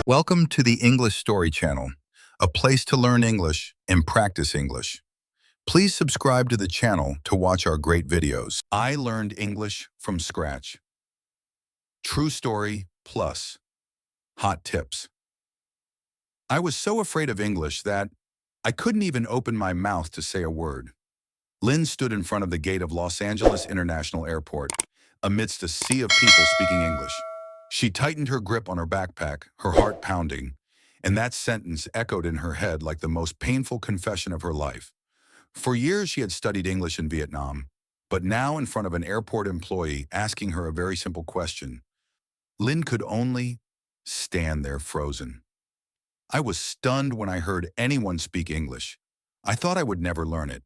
Welcome to the English Story Channel, a place to learn English and practice English. Please subscribe to the channel to watch our great videos. I learned English from scratch. True story plus hot tips. I was so afraid of English that I couldn't even open my mouth to say a word. Lynn stood in front of the gate of Los Angeles International Airport amidst a sea of people speaking English. She tightened her grip on her backpack, her heart pounding, and that sentence echoed in her head like the most painful confession of her life. For years she had studied English in Vietnam, but now in front of an airport employee asking her a very simple question, Lynn could only stand there frozen. I was stunned when I heard anyone speak English. I thought I would never learn it.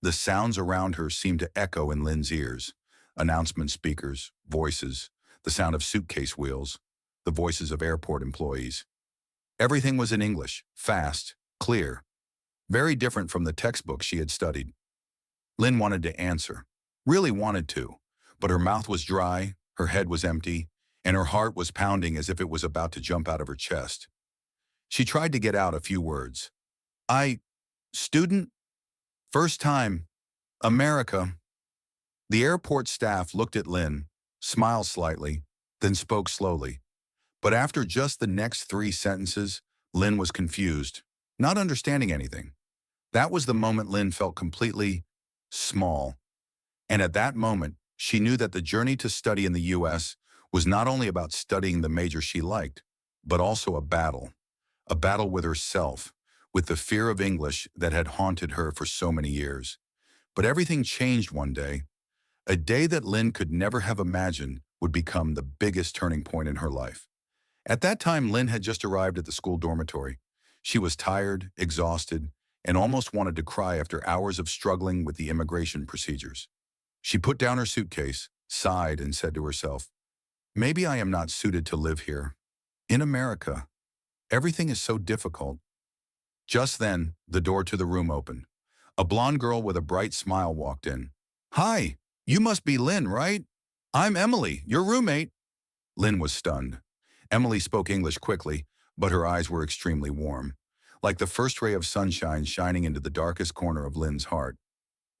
The sounds around her seemed to echo in Lynn's ears. Announcement speakers, voices, the sound of suitcase wheels, the voices of airport employees. Everything was in English, fast, clear, very different from the textbook she had studied. Lynn wanted to answer, really wanted to, but her mouth was dry, her head was empty, and her heart was pounding as if it was about to jump out of her chest. She tried to get out a few words. Student, first time, America. The airport staff looked at Lynn, smiled slightly, then spoke slowly. But after just the next 3 sentences, Lynn was confused, not understanding anything. That was the moment Lynn felt completely small. And at that moment, she knew that the journey to study in the U.S. was not only about studying the major she liked, but also a battle with herself, with the fear of English that had haunted her for so many years. But everything changed one day, a day that Lynn could never have imagined would become the biggest turning point in her life. At that time, Lynn had just arrived at the school dormitory. She was tired, exhausted, and almost wanted to cry after hours of struggling with the immigration procedures. She put down her suitcase, sighed, and said to herself, "Maybe I am not suited to live here. In America, everything is so difficult." Just then, the door to the room opened. A blonde girl with a bright smile walked in. "Hi, you must be Lynn, right? I'm Emily, your roommate." Lynn was stunned. Emily spoke English quickly, but her eyes were extremely warm, like the first ray of sunshine shining into the darkest corner of Lynn's heart.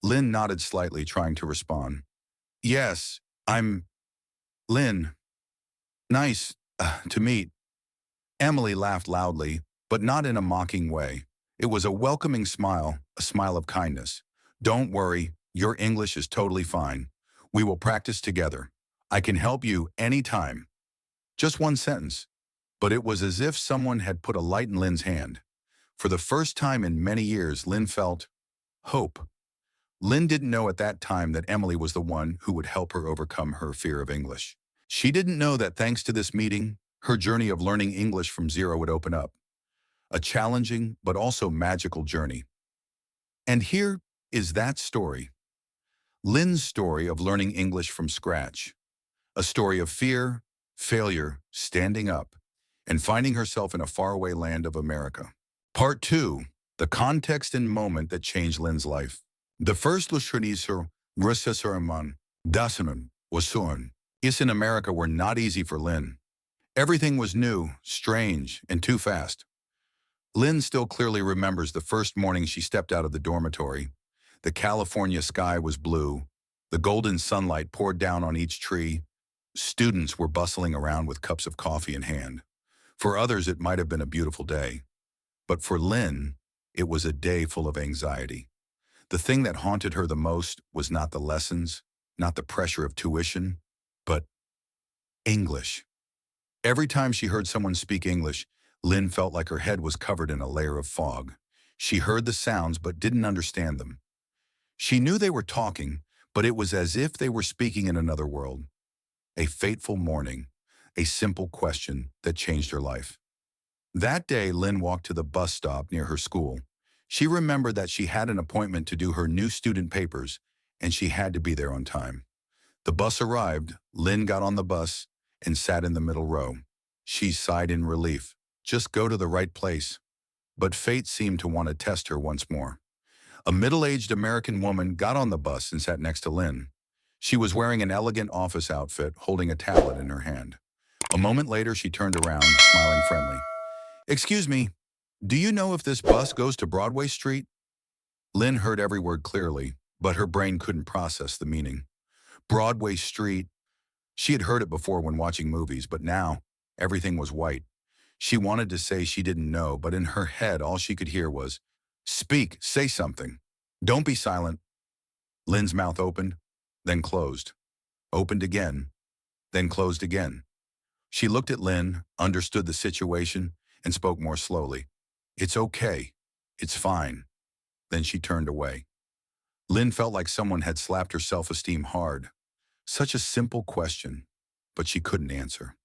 Lynn nodded slightly, trying to respond. "Yes, I'm Lynn. Nice to meet." Emily laughed loudly, but not in a mocking way. It was a welcoming smile, a smile of kindness. "Don't worry, your English is totally fine. We will practice together. I can help you anytime." Just one sentence, but it was as if someone had put a light in Lynn's hand. For the first time in many years, Lynn felt hope. Lynn didn't know at that time that Emily was the one who would help her overcome her fear of English. She didn't know that thanks to this meeting, her journey of learning English from zero would open up. A challenging but also magical journey. And here is that story. Lynn's story of learning English from scratch. A story of fear, failure, standing up, and finding herself in a faraway land of America. Part 2. The context and moment that changed Lynn's life. The first Lushranisur Russasurman Dasanan Wasun is in America were not easy for Lynn. Everything was new, strange, and too fast. Lynn still clearly remembers the first morning she stepped out of the dormitory. The California sky was blue. The golden sunlight poured down on each tree. Students were bustling around with cups of coffee in hand. For others, it might have been a beautiful day. But for Lynn, it was a day full of anxiety. The thing that haunted her the most was not the lessons, not the pressure of tuition, but English. Every time she heard someone speak English, Lynn felt like her head was covered in a layer of fog. She heard the sounds but didn't understand them. She knew they were talking, but it was as if they were speaking in another world. A fateful morning, a simple question that changed her life. That day, Lynn walked to the bus stop near her school. She remembered that she had an appointment to do her new student papers, and she had to be there on time. The bus arrived, Lynn got on the bus, and sat in the middle row. She sighed in relief. Just go to the right place. But fate seemed to want to test her once more. A middle-aged American woman got on the bus and sat next to Lynn. She was wearing an elegant office outfit, holding a tablet in her hand. A moment later, she turned around, smiling friendly. Excuse me, do you know if this bus goes to Broadway Street? Lynn heard every word clearly, but her brain couldn't process the meaning. Broadway Street. She had heard it before when watching movies, but now everything was white. She wanted to say she didn't know, but in her head all she could hear was, "Speak, say something. Don't be silent." Lynn's mouth opened, then closed. Opened again, then closed again. She looked at Lynn, understood the situation, and spoke more slowly. "It's okay. It's fine." Then she turned away. Lynn felt like someone had slapped her self-esteem hard. Such a simple question, but she couldn't answer.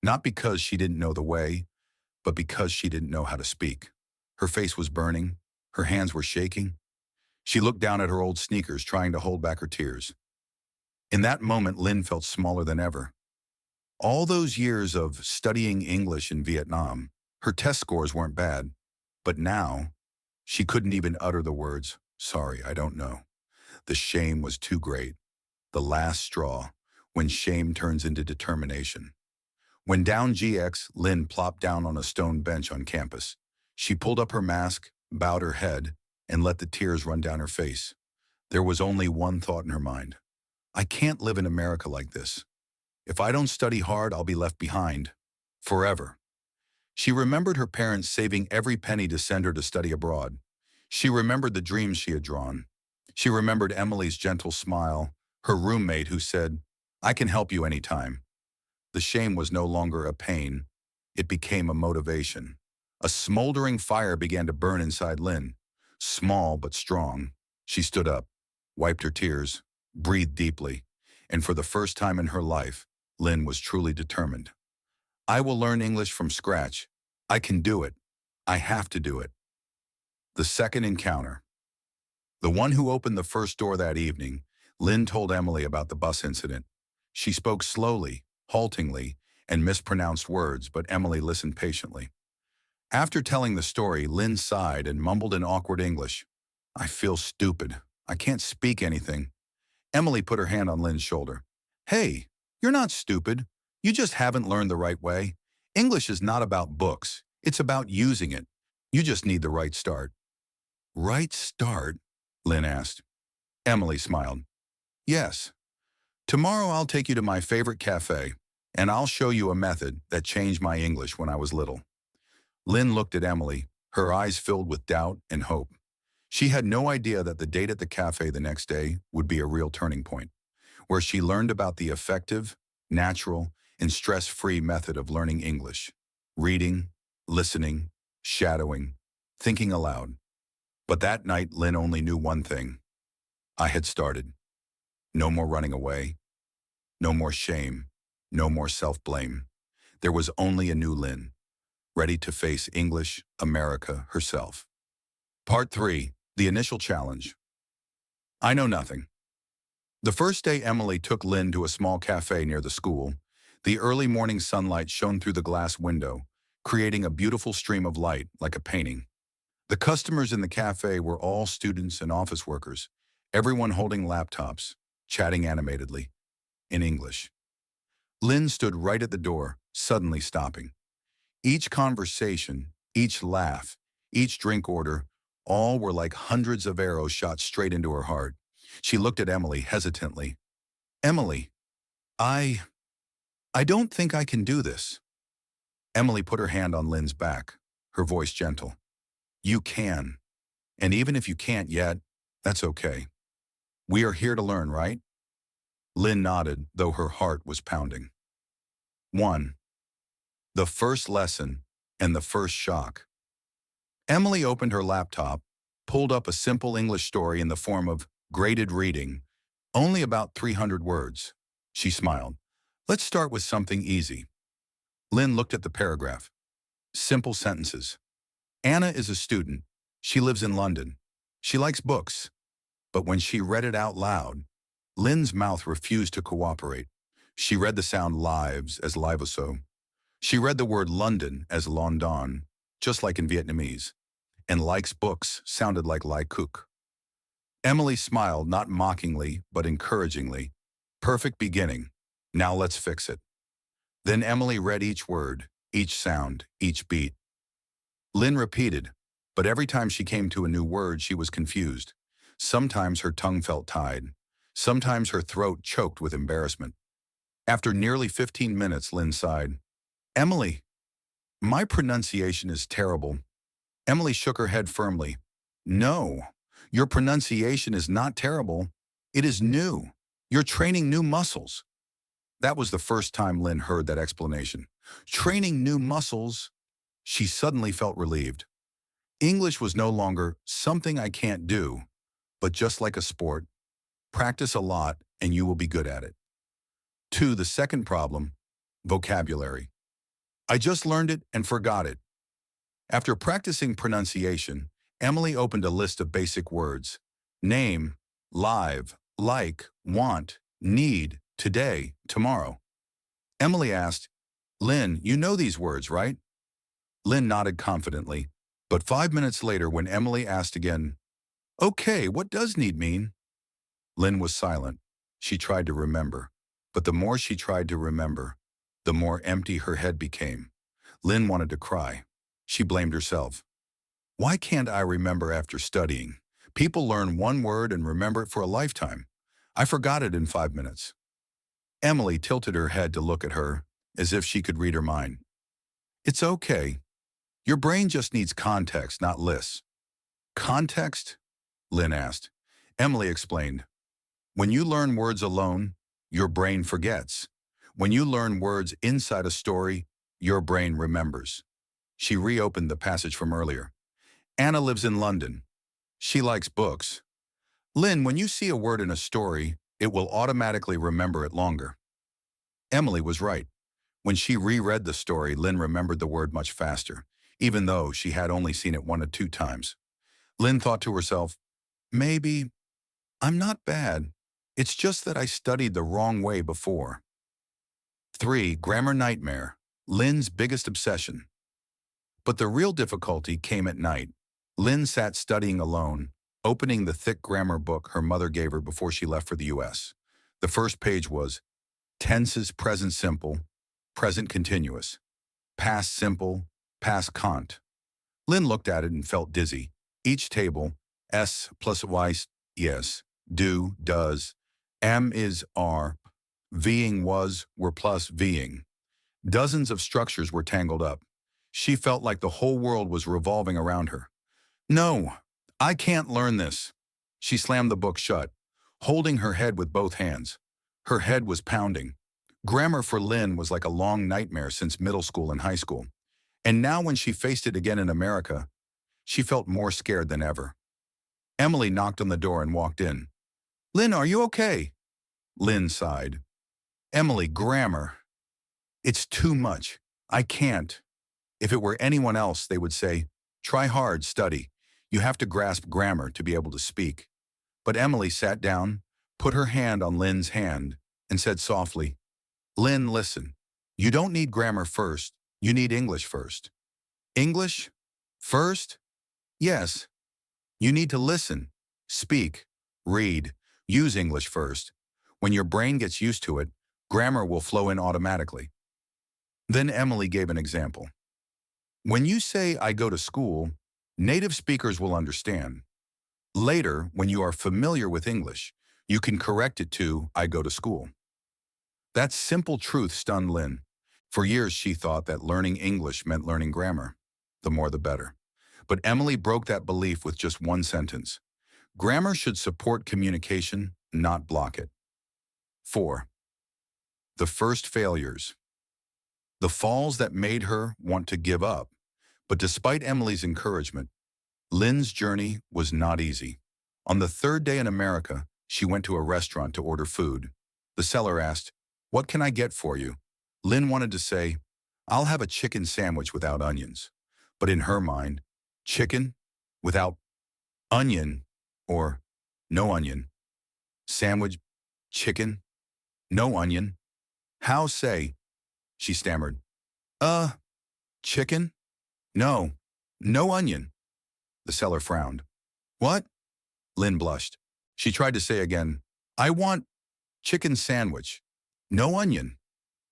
Not because she didn't know the way, but because she didn't know how to speak. Her face was burning. Her hands were shaking. She looked down at her old sneakers, trying to hold back her tears. In that moment, Lynn felt smaller than ever. All those years of studying English in Vietnam, her test scores weren't bad. But now, she couldn't even utter the words, "Sorry, I don't know." The shame was too great. The last straw, when shame turns into determination. When down GX, Lynn plopped down on a stone bench on campus. She pulled up her mask, bowed her head, and let the tears run down her face. There was only one thought in her mind. I can't live in America like this. If I don't study hard, I'll be left behind. Forever. She remembered her parents saving every penny to send her to study abroad. She remembered the dreams she had drawn. She remembered Emily's gentle smile, her roommate who said, "I can help you anytime." The shame was no longer a pain. It became a motivation. A smoldering fire began to burn inside Lynn. Small but strong. She stood up, wiped her tears, breathed deeply, and for the first time in her life, Lynn was truly determined. I will learn English from scratch. I can do it. I have to do it. The second encounter. The one who opened the first door that evening, Lynn told Emily about the bus incident. She spoke slowly, haltingly, and mispronounced words, but Emily listened patiently. After telling the story, Lynn sighed and mumbled in awkward English. "I feel stupid. I can't speak anything." Emily put her hand on Lynn's shoulder. "Hey, you're not stupid. You just haven't learned the right way. English is not about books. It's about using it. You just need the right start." "Right start?" Lynn asked. Emily smiled. "Yes. Tomorrow I'll take you to my favorite cafe, and I'll show you a method that changed my English when I was little." Lynn looked at Emily, her eyes filled with doubt and hope. She had no idea that the date at the cafe the next day would be a real turning point, where she learned about the effective, natural, and stress-free method of learning English. Reading, listening, shadowing, thinking aloud. But that night, Lynn only knew one thing. I had started. No more running away. No more shame. No more self-blame. There was only a new Lynn, ready to face English, America herself. Part 3. The initial challenge. I know nothing. The first day Emily took Lynn to a small cafe near the school, the early morning sunlight shone through the glass window, creating a beautiful stream of light like a painting. The customers in the cafe were all students and office workers, everyone holding laptops, chatting animatedly, in English. Lynn stood right at the door, suddenly stopping. Each conversation, each laugh, each drink order, all were like hundreds of arrows shot straight into her heart. She looked at Emily hesitantly. "Emily, I don't think I can do this." Emily put her hand on Lynn's back, her voice gentle. "You can. And even if you can't yet, that's okay. We are here to learn, right?" Lynn nodded, though her heart was pounding. 1. The first lesson and the first shock. Emily opened her laptop, pulled up a simple English story in the form of graded reading, only about 300 words. She smiled. "Let's start with something easy." Lynn looked at the paragraph. Simple sentences. Anna is a student. She lives in London. She likes books. But when she read it out loud, Lynn's mouth refused to cooperate. She read the sound lives as liveso. She read the word London as London, just like in Vietnamese. And likes books sounded like Lai Cook. Emily smiled, not mockingly, but encouragingly. Perfect beginning. Now let's fix it. Then Emily read each word, each sound, each beat. Lynn repeated, but every time she came to a new word, she was confused. Sometimes her tongue felt tied. Sometimes her throat choked with embarrassment. After nearly 15 minutes, Lynn sighed. Emily, my pronunciation is terrible. Emily shook her head firmly. No, your pronunciation is not terrible. It is new. You're training new muscles. That was the first time Lynn heard that explanation. Training new muscles. She suddenly felt relieved. English was no longer something I can't do, but just like a sport, practice a lot and you will be good at it. 2. The second problem, vocabulary. I just learned it and forgot it. After practicing pronunciation, Emily opened a list of basic words. Name, live, like, want, need, today, tomorrow. Emily asked, Lynn, you know these words, right? Lynn nodded confidently, but 5 minutes later when Emily asked again, okay, what does need mean? Lynn was silent. She tried to remember, but the more she tried to remember, the more empty her head became. Lynn wanted to cry. She blamed herself. Why can't I remember after studying? People learn one word and remember it for a lifetime. I forgot it in 5 minutes. Emily tilted her head to look at her, as if she could read her mind. It's okay. Your brain just needs context, not lists. Context? Lynn asked. Emily explained. When you learn words alone, your brain forgets. When you learn words inside a story, your brain remembers. She reopened the passage from earlier. Anna lives in London. She likes books. Lynn, when you see a word in a story, it will automatically remember it longer. Emily was right. When she reread the story, Lynn remembered the word much faster, even though she had only seen it 1 or 2 times. Lynn thought to herself, maybe I'm not bad. It's just that I studied the wrong way before. 3. Grammar nightmare. Lynn's biggest obsession. But the real difficulty came at night. Lynn sat studying alone, opening the thick grammar book her mother gave her before she left for the U.S. The first page was tenses present simple, present continuous, past simple, past cont. Lynn looked at it and felt dizzy. Each table, s plus y, yes, do, does, am is, are, being was, were plus being. Dozens of structures were tangled up. She felt like the whole world was revolving around her. No, I can't learn this. She slammed the book shut, holding her head with both hands. Her head was pounding. Grammar for Lynn was like a long nightmare since middle school and high school. And now when she faced it again in America, she felt more scared than ever. Emily knocked on the door and walked in. Lynn, are you okay? Lynn sighed. Emily, grammar. It's too much. I can't. If it were anyone else, they would say, try hard, study. You have to grasp grammar to be able to speak. But Emily sat down, put her hand on Lynn's hand, and said softly, Lynn, listen. You don't need grammar first. You need English first. English? First? Yes. You need to listen, speak, read, use English first. When your brain gets used to it, grammar will flow in automatically. Then Emily gave an example. When you say, I go to school, native speakers will understand. Later, when you are familiar with English, you can correct it to, I go to school. That simple truth stunned Lynn. For years, she thought that learning English meant learning grammar. The more the better. But Emily broke that belief with just one sentence. Grammar should support communication, not block it. 4. The first failures. The falls that made her want to give up. But despite Emily's encouragement, Lynn's journey was not easy. On the 3rd day in America, she went to a restaurant to order food. The seller asked, what can I get for you? Lynn wanted to say, I'll have a chicken sandwich without onions. But in her mind, chicken without onion or no onion. Sandwich, chicken, no onion. How say? She stammered. Chicken? No, no onion. The seller frowned. What? Lynn blushed. She tried to say again, I want chicken sandwich. No onion.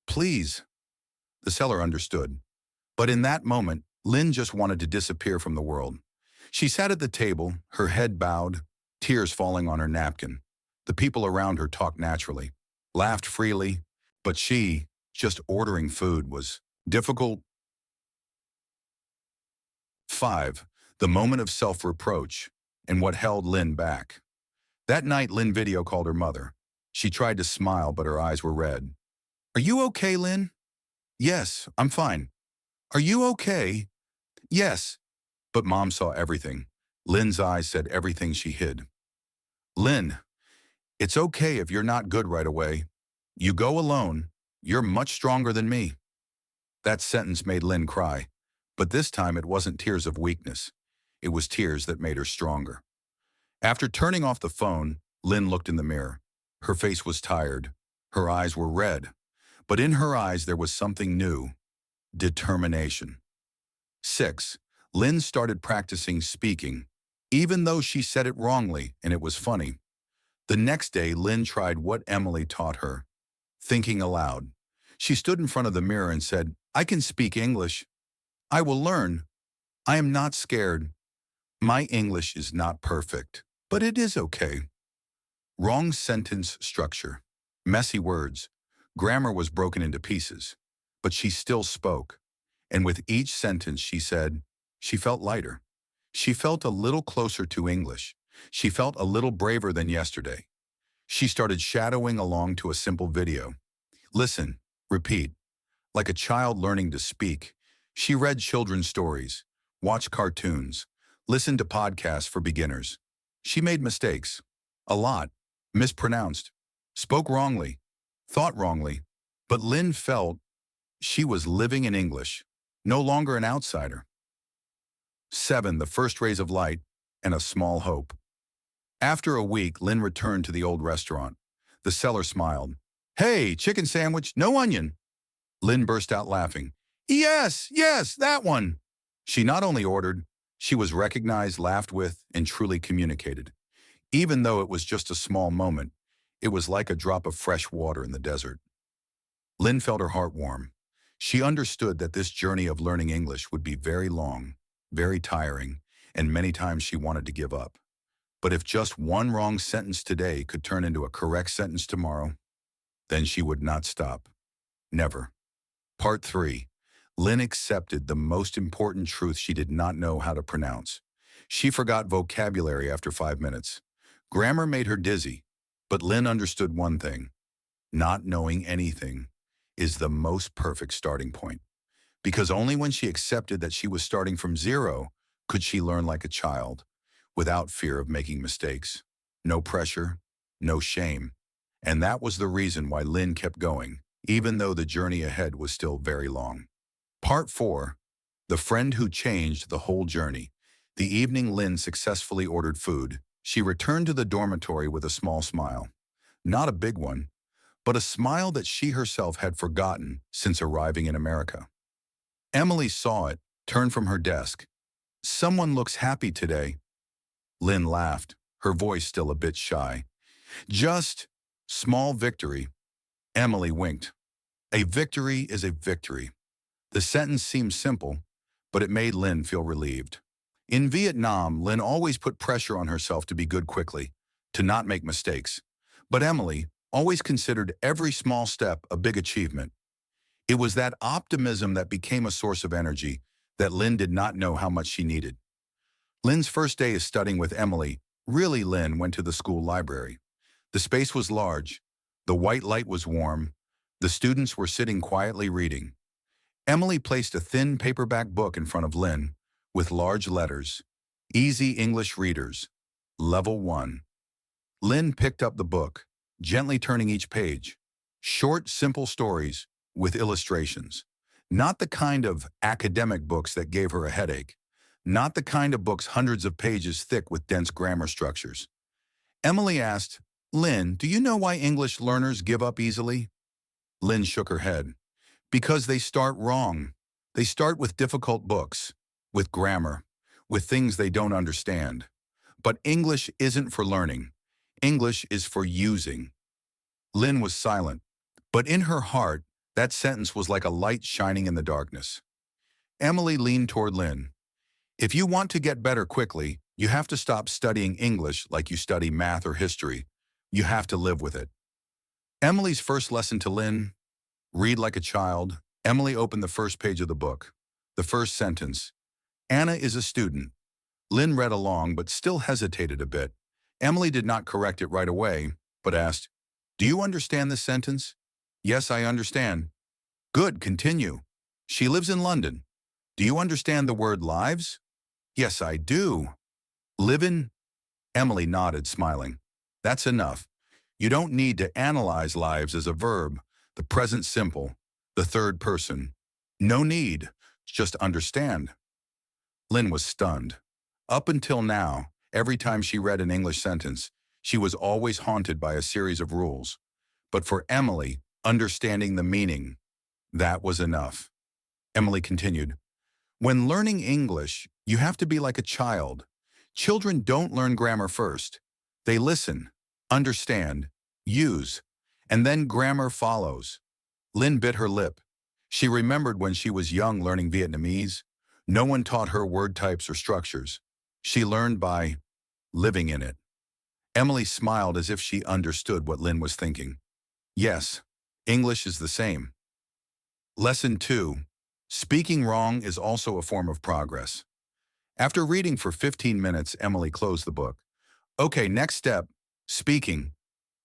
Please. The seller understood. But in that moment, Lynn just wanted to disappear from the world. She sat at the table, her head bowed, tears falling on her napkin. The people around her talked naturally, laughed freely, but she, just ordering food, was difficult. 5. The moment of self-reproach and what held Lynn back. That night, Lynn video called her mother. She tried to smile, but her eyes were red. "Are you okay, Lynn?" "Yes, I'm fine." "Are you okay?" "Yes." But Mom saw everything. Lynn's eyes said everything she hid. "Lynn, it's okay if you're not good right away. You go alone. You're much stronger than me." That sentence made Lynn cry, but this time it wasn't tears of weakness. It was tears that made her stronger. After turning off the phone, Lynn looked in the mirror. Her face was tired. Her eyes were red. But in her eyes there was something new: determination. 6. Lynn started practicing speaking, even though she said it wrongly and it was funny. The next day, Lynn tried what Emily taught her: thinking aloud. She stood in front of the mirror and said, "I can speak English. I will learn. I am not scared. My English is not perfect, but it is okay." Wrong sentence structure. Messy words. Grammar was broken into pieces. But she still spoke. And with each sentence she said, she felt lighter. She felt a little closer to English. She felt a little braver than yesterday. She started shadowing along to a simple video. Listen, repeat. Like a child learning to speak, she read children's stories, watched cartoons, listened to podcasts for beginners. She made mistakes. A lot. Mispronounced. Spoke wrongly. Thought wrongly. But Lynn felt she was living in English, no longer an outsider. 7. The first rays of light and a small hope. After a week, Lynn returned to the old restaurant. The seller smiled. "Hey, chicken sandwich, no onion." Lynn burst out laughing. "Yes, yes, that one." She not only ordered, she was recognized, laughed with, and truly communicated. Even though it was just a small moment, it was like a drop of fresh water in the desert. Lynn felt her heart warm. She understood that this journey of learning English would be very long, very tiring, and many times she wanted to give up. But if just one wrong sentence today could turn into a correct sentence tomorrow, then she would not stop. Never. Part 3. Lynn accepted the most important truth she did not know how to pronounce. She forgot vocabulary after 5 minutes. Grammar made her dizzy, but Lynn understood one thing: not knowing anything is the most perfect starting point. Because only when she accepted that she was starting from zero could she learn like a child, without fear of making mistakes. No pressure, no shame. And that was the reason why Lynn kept going, even though the journey ahead was still very long. Part 4. The friend who changed the whole journey. The evening Lynn successfully ordered food, she returned to the dormitory with a small smile. Not a big one, but a smile that she herself had forgotten since arriving in America. Emily saw it, turned from her desk. "Someone looks happy today." Lynn laughed, her voice still a bit shy. "Just small victory." Emily winked. A victory is a victory. The sentence seemed simple, but it made Lynn feel relieved. In Vietnam, Lynn always put pressure on herself to be good quickly, to not make mistakes. But Emily always considered every small step a big achievement. It was that optimism that became a source of energy that Lynn did not know how much she needed. Lynn's first day of studying with Emily, Lynn went to the school library. The space was large. The white light was warm. The students were sitting quietly reading. Emily placed a thin paperback book in front of Lynn with large letters: Easy English Readers, Level 1. Lynn picked up the book, gently turning each page. Short, simple stories with illustrations. Not the kind of academic books that gave her a headache. Not the kind of books hundreds of pages thick with dense grammar structures. Emily asked, "Lynn, do you know why English learners give up easily?" Lynn shook her head. "Because they start wrong. They start with difficult books, with grammar, with things they don't understand. But English isn't for learning. English is for using." Lynn was silent, but in her heart, that sentence was like a light shining in the darkness. Emily leaned toward Lynn. If you want to get better quickly, you have to stop studying English like you study math or history. You have to live with it. Emily's first lesson to Lynn: read like a child. Emily opened the first page of the book. The first sentence: Anna is a student. Lynn read along but still hesitated a bit. Emily did not correct it right away, but asked, "Do you understand this sentence?" "Yes, I understand." "Good, continue." "She lives in London." "Do you understand the word lives?" "Yes, I do." "Live in?" Emily nodded, smiling. "That's enough. You don't need to analyze lives as a verb, the present simple, the third person. No need. Just understand." Lynn was stunned. Up until now, every time she read an English sentence, she was always haunted by a series of rules. But for Emily, understanding the meaning, that was enough. Emily continued, "When learning English, you have to be like a child. Children don't learn grammar first. They listen, understand, use, and then grammar follows." Lynn bit her lip. She remembered when she was young learning Vietnamese. No one taught her word types or structures. She learned by living in it. Emily smiled as if she understood what Lynn was thinking. Yes, English is the same. Lesson 2. Speaking wrong is also a form of progress. After reading for 15 minutes, Emily closed the book. "Okay, next step, speaking."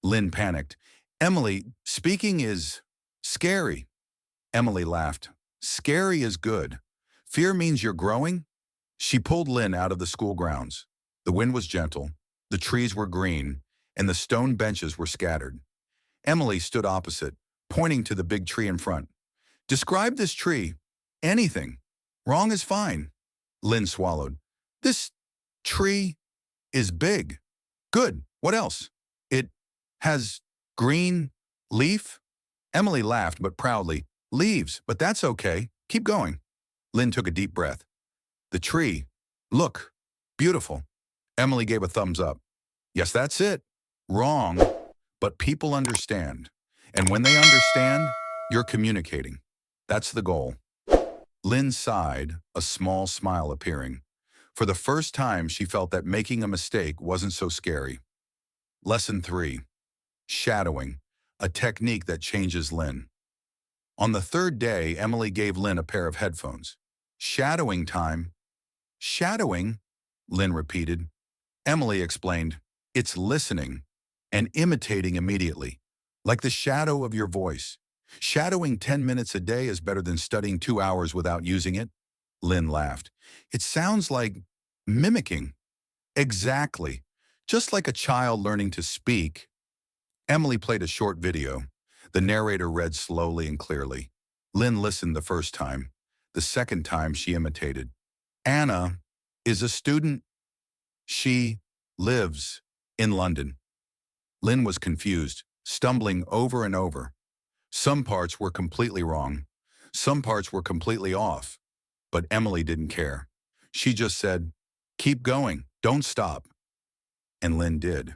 Lynn panicked. "Emily, speaking is scary." Emily laughed. "Scary is good. Fear means you're growing." She pulled Lynn out of the school grounds. The wind was gentle, the trees were green, and the stone benches were scattered. Emily stood opposite, pointing to the big tree in front. "Describe this tree. Anything. Wrong is fine." Lynn swallowed. "This tree is big." "Good. What else?" "It has green leaf." Emily laughed, but proudly. "Leaves, but that's okay. Keep going." Lynn took a deep breath. "The tree. Look. Beautiful." Emily gave a thumbs up. "Yes, that's it. Wrong, but people understand. And when they understand, you're communicating. That's the goal." Lynn sighed, a small smile appearing. For the first time, she felt that making a mistake wasn't so scary. Lesson 3. Shadowing, a technique that changes Lynn. On the third day, Emily gave Lynn a pair of headphones. "Shadowing time." "Shadowing?" Lynn repeated. Emily explained, "It's listening and imitating immediately, like the shadow of your voice. Shadowing 10 minutes a day is better than studying 2 hours without using it." Lynn laughed. "It sounds like mimicking." "Exactly. Just like a child learning to speak." Emily played a short video. The narrator read slowly and clearly. Lynn listened the first time. The second time, she imitated. "Anna is a student. She lives in London." Lynn was confused, stumbling over and over. Some parts were completely wrong. Some parts were completely off. But Emily didn't care. She just said, "Keep going. Don't stop." And Lynn did.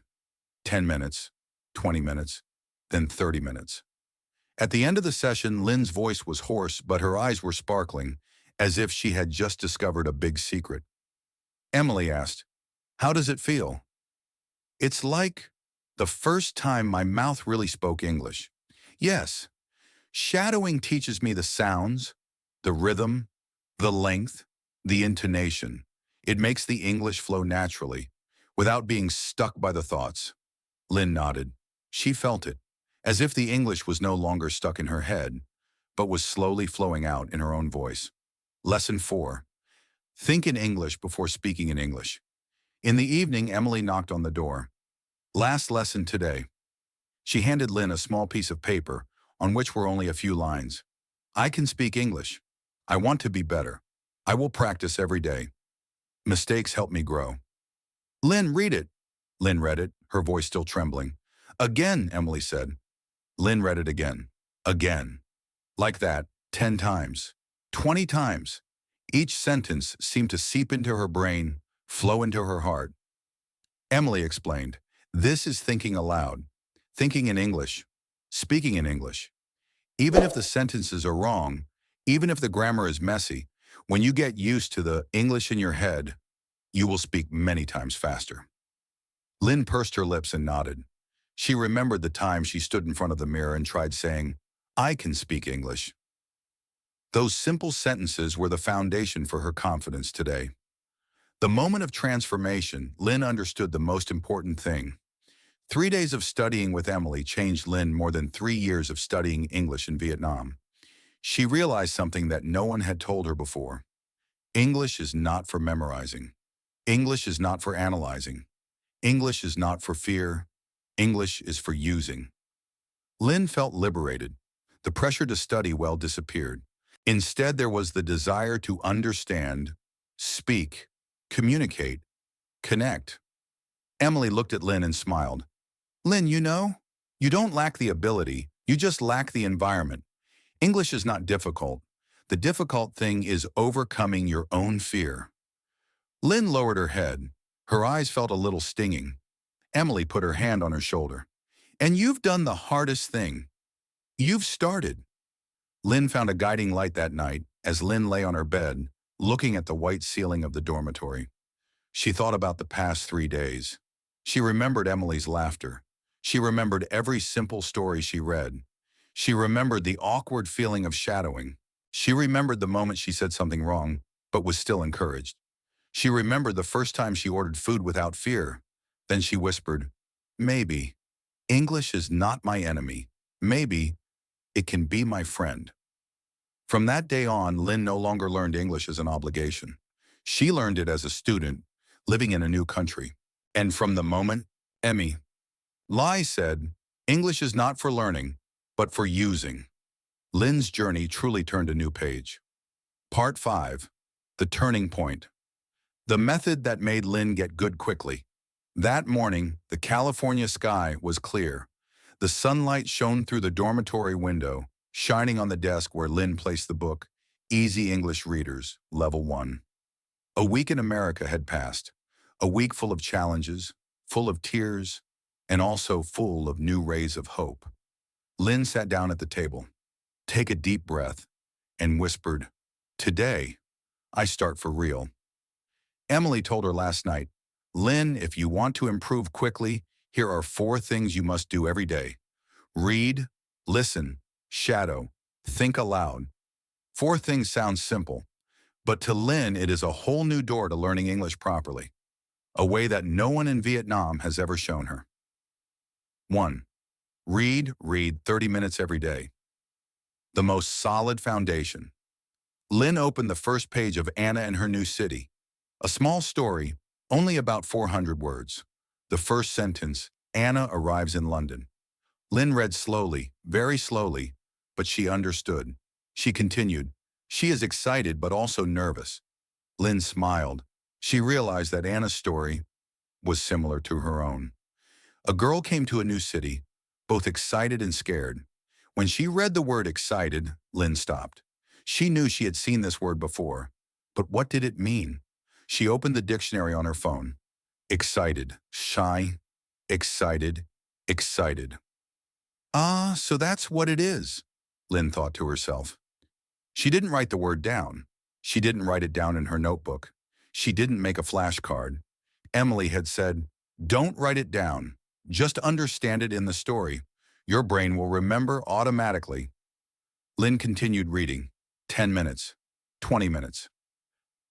10 minutes, 20 minutes, then 30 minutes. At the end of the session, Lynn's voice was hoarse, but her eyes were sparkling, as if she had just discovered a big secret. Emily asked, "How does it feel?" "It's like the first time my mouth really spoke English." "Yes, shadowing teaches me the sounds, the rhythm, the length, the intonation. It makes the English flow naturally, without being stuck by the thoughts." Lynn nodded. She felt it, as if the English was no longer stuck in her head, but was slowly flowing out in her own voice. Lesson 4. Think in English before speaking in English. In the evening, Emily knocked on the door. "Last lesson today." She handed Lynn a small piece of paper, on which were only a few lines. "I can speak English. I want to be better. I will practice every day. Mistakes help me grow." "Lynn, read it." Lynn read it, her voice still trembling. "Again," Emily said. Lynn read it again. Again. Like that, 10 times. 20 times. Each sentence seemed to seep into her brain, flow into her heart. Emily explained, "This is thinking aloud. Thinking in English. Speaking in English. Even if the sentences are wrong, even if the grammar is messy, When you get used to the English in your head, you will speak many times faster. Lynn pursed her lips and nodded. She remembered the time she stood in front of the mirror and tried saying, "I can speak English." Those simple sentences were the foundation for her confidence today. The moment of transformation, Lynn understood the most important thing. 3 days of studying with Emily changed Lynn more than 3 years of studying English in Vietnam. She realized something that no one had told her before. English is not for memorizing. English is not for analyzing. English is not for fear. English is for using. Lynn felt liberated. The pressure to study well disappeared. Instead, there was the desire to understand, speak, communicate, connect. Emily looked at Lynn and smiled. "Lynn, you don't lack the ability, you just lack the environment. English is not difficult. The difficult thing is overcoming your own fear." Lynn lowered her head. Her eyes felt a little stinging. Emily put her hand on her shoulder. "And you've done the hardest thing. You've started." Lynn found a guiding light that night as Lynn lay on her bed, looking at the white ceiling of the dormitory. She thought about the past 3 days. She remembered Emily's laughter. She remembered every simple story she read. She remembered the awkward feeling of shadowing. She remembered the moment she said something wrong, but was still encouraged. She remembered the first time she ordered food without fear. Then she whispered, "Maybe. English is not my enemy. Maybe it can be my friend." From that day on, Lynn no longer learned English as an obligation. She learned it as a student, living in a new country. And from the moment Emmy Lai said, "English is not for learning, but for using," Lynn's journey truly turned a new page. Part 5. The Turning Point. The method that made Lynn get good quickly. That morning, the California sky was clear. The sunlight shone through the dormitory window, shining on the desk where Lynn placed the book, Easy English Readers, Level 1. A week in America had passed, a week full of challenges, full of tears, and also full of new rays of hope. Lynn sat down at the table, took a deep breath, and whispered, "Today, I start for real." Emily told her last night, "Lynn, if you want to improve quickly, here are 4 things you must do every day. Read, listen, shadow, think aloud." 4 things sound simple, but to Lynn it is a whole new door to learning English properly, a way that no one in Vietnam has ever shown her. 1. Read 30 minutes every day. The most solid foundation. Lynn opened the first page of Anna and Her New City. A small story, only about 400 words. The first sentence, Anna arrives in London. Lynn read slowly, very slowly, but she understood. She continued, "She is excited but also nervous." Lynn smiled. She realized that Anna's story was similar to her own. A girl came to a new city, both excited and scared. When she read the word excited, Lynn stopped. She knew she had seen this word before, but what did it mean? She opened the dictionary on her phone. Excited, shy, excited, excited. "Ah, so that's what it is," Lynn thought to herself. She didn't write the word down. She didn't write it down in her notebook. She didn't make a flashcard. Emily had said, "Don't write it down. Just understand it in the story. Your brain will remember automatically." Lynn continued reading. 10 minutes, 20 minutes.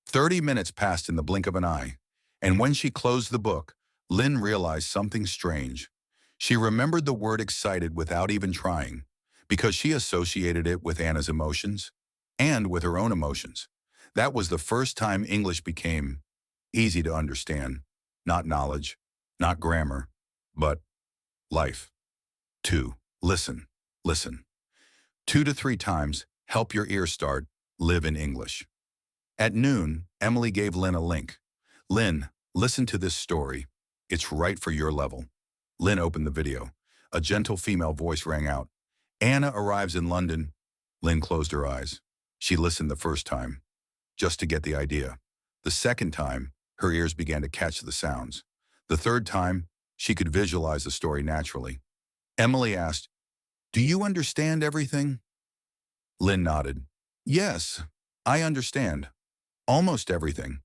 30 minutes passed in the blink of an eye, and when she closed the book, Lynn realized something strange. She remembered the word excited without even trying, because she associated it with Anna's emotions and with her own emotions. That was the first time English became easy to understand, not knowledge, not grammar, but life. 2. Listen, listen. 2 to 3 times, help your ears start, live in English. At noon, Emily gave Lynn a link. "Lynn, listen to this story. It's right for your level." Lynn opened the video. A gentle female voice rang out. "Anna arrives in London." Lynn closed her eyes. She listened the first time, just to get the idea. The second time, her ears began to catch the sounds. The third time, she could visualize the story naturally. Emily asked, "Do you understand everything?" Lynn nodded. "Yes, I understand. Almost everything.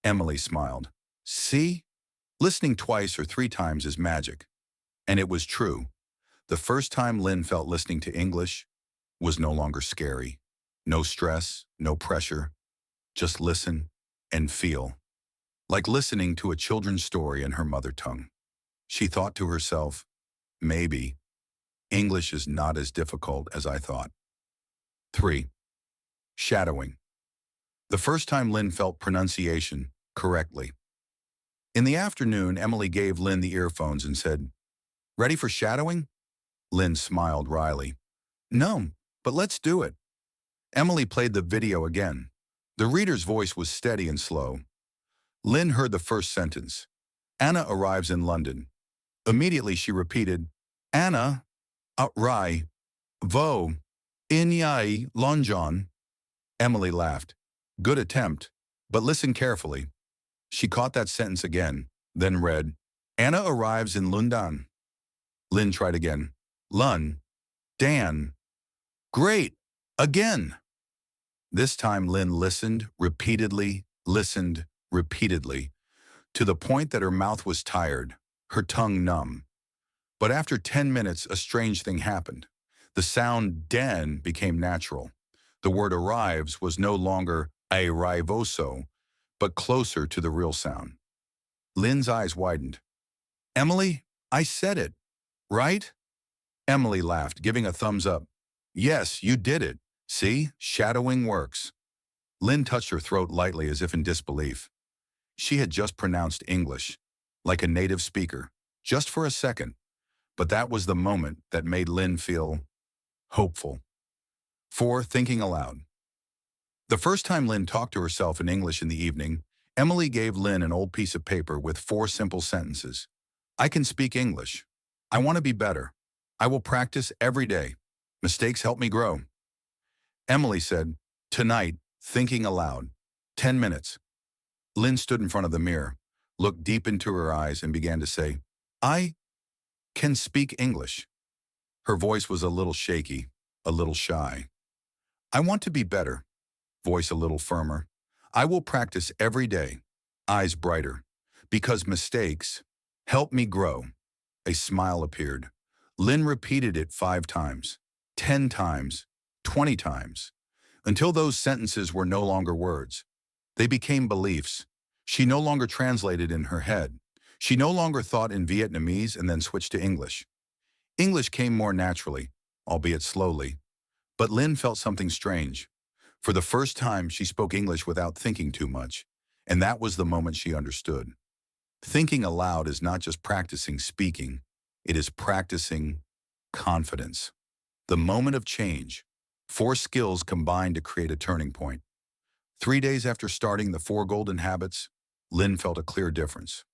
Emily smiled. See? Listening twice or three times is magic. And it was true. The first time Lynn felt listening to English was no longer scary. No stress, no pressure. Just listen and feel. Like listening to a children's story in her mother tongue. She thought to herself, maybe English is not as difficult as I thought. 3. Shadowing. The first time Lynn felt pronunciation correctly. In the afternoon, Emily gave Lynn the earphones and said, "Ready for shadowing?" Lynn smiled wryly. "No, but let's do it." Emily played the video again. The reader's voice was steady and slow. Lynn heard the first sentence. Anna arrives in London. Immediately she repeated, Anna, rai, vo, inyai, London. Emily laughed. Good attempt, but listen carefully. She caught that sentence again, then read, Anna arrives in London. Lynn tried again. Lun, Dan. Great, again. This time Lynn listened repeatedly, to the point that her mouth was tired, her tongue numb. But after 10 minutes, a strange thing happened. The sound den became natural. The word arrives was no longer arrivoso, but closer to the real sound. Lynn's eyes widened. Emily, I said it, right? Emily laughed, giving a thumbs up. Yes, you did it. See, shadowing works. Lynn touched her throat lightly as if in disbelief. She had just pronounced English, like a native speaker, just for a second. But that was the moment that made Lynn feel hopeful. 4. Thinking aloud. The first time Lynn talked to herself in English in the evening, Emily gave Lynn an old piece of paper with 4 simple sentences. I can speak English. I want to be better. I will practice every day. Mistakes help me grow. Emily said, tonight, thinking aloud. 10 minutes. Lynn stood in front of the mirror, looked deep into her eyes and began to say, I can speak English. Her voice was a little shaky, a little shy. I want to be better. Voice a little firmer. I will practice every day. Eyes brighter. Because mistakes help me grow. A smile appeared. Lynn repeated it 5 times, 10 times, 20 times, until those sentences were no longer words. They became beliefs. She no longer translated in her head. She no longer thought in Vietnamese and then switched to English. English came more naturally, albeit slowly. But Lynn felt something strange. For the first time, she spoke English without thinking too much, and that was the moment she understood. Thinking aloud is not just practicing speaking, it is practicing confidence. The moment of change. 4 skills combined to create a turning point. 3 days after starting the 4 golden habits, Lynn felt a clear difference.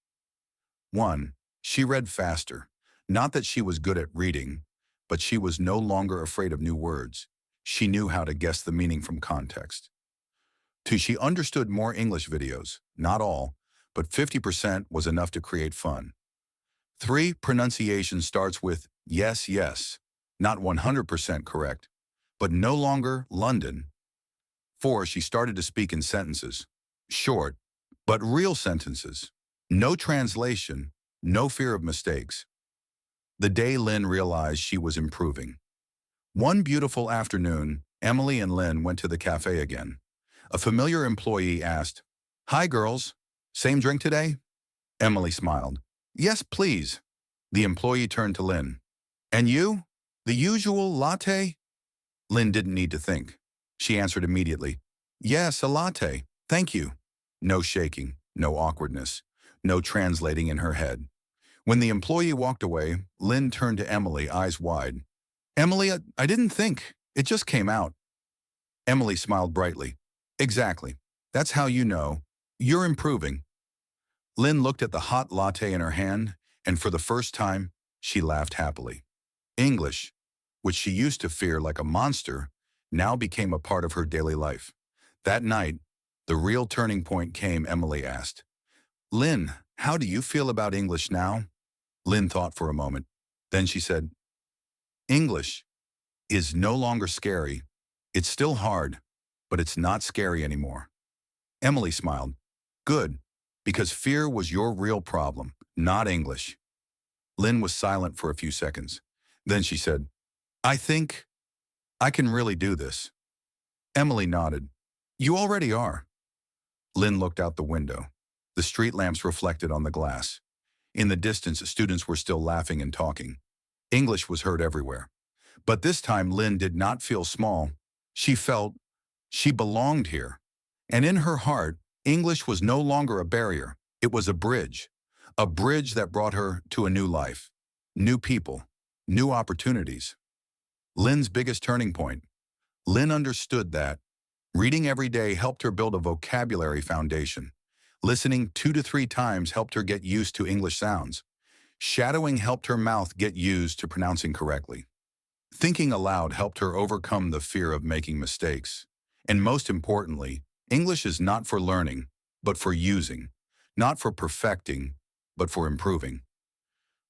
1. She read faster. Not that she was good at reading, but she was no longer afraid of new words. She knew how to guess the meaning from context. 2. She understood more English videos. Not all, but 50% was enough to create fun. 3. Pronunciation starts with yes, yes, not 100% correct, but no longer London. 4. She started to speak in sentences. Short, but real sentences. No translation, no fear of mistakes. The day Lynn realized she was improving. One beautiful afternoon, Emily and Lynn went to the cafe again. A familiar employee asked, Hi, girls. Same drink today? Emily smiled. Yes, please. The employee turned to Lynn. And you? The usual latte? Lynn didn't need to think. She answered immediately. Yes, a latte. Thank you. No shaking, no awkwardness, no translating in her head. When the employee walked away, Lynn turned to Emily, eyes wide. Emily, I didn't think. It just came out. Emily smiled brightly. Exactly. That's how you know. You're improving. Lynn looked at the hot latte in her hand, and for the first time, she laughed happily. English, which she used to fear like a monster, now became a part of her daily life. That night, the real turning point came, Emily asked. Lynn, how do you feel about English now? Lynn thought for a moment. Then she said, English is no longer scary. It's still hard, but it's not scary anymore. Emily smiled. Good, because fear was your real problem, not English. Lynn was silent for a few seconds. Then she said, I think I can really do this. Emily nodded. You already are. Lynn looked out the window. The street lamps reflected on the glass. In the distance, students were still laughing and talking. English was heard everywhere. But this time, Lynn did not feel small. She felt she belonged here. And in her heart, English was no longer a barrier. It was a bridge that brought her to a new life, new people, new opportunities. Lynn's biggest turning point. Lynn understood that reading every day helped her build a vocabulary foundation. Listening 2 to 3 times helped her get used to English sounds. Shadowing helped her mouth get used to pronouncing correctly. Thinking aloud helped her overcome the fear of making mistakes. And most importantly, English is not for learning, but for using. Not for perfecting, but for improving.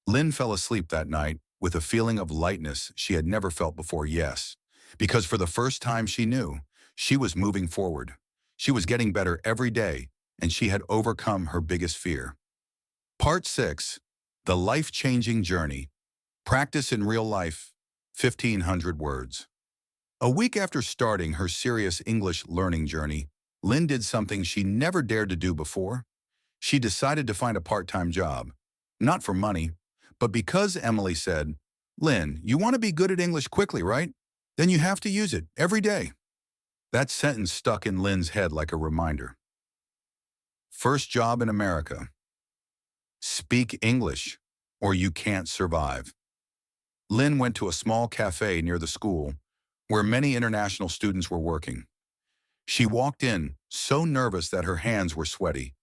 Lynn fell asleep that night with a feeling of lightness she had never felt before, yes. Because for the first time she knew, she was moving forward. She was getting better every day, and she had overcome her biggest fear. Part 6. The Life-Changing Journey. Practice in Real Life, 1,500 Words. A week after starting her serious English learning journey, Lynn did something she never dared to do before. She decided to find a part-time job. Not for money, but because Emily said, Lynn, you want to be good at English quickly, right? Then you have to use it every day. That sentence stuck in Lynn's head like a reminder. First job in America. Speak English, or you can't survive. Lynn went to a small cafe near the school, where many international students were working. She walked in, so nervous that her hands were sweaty.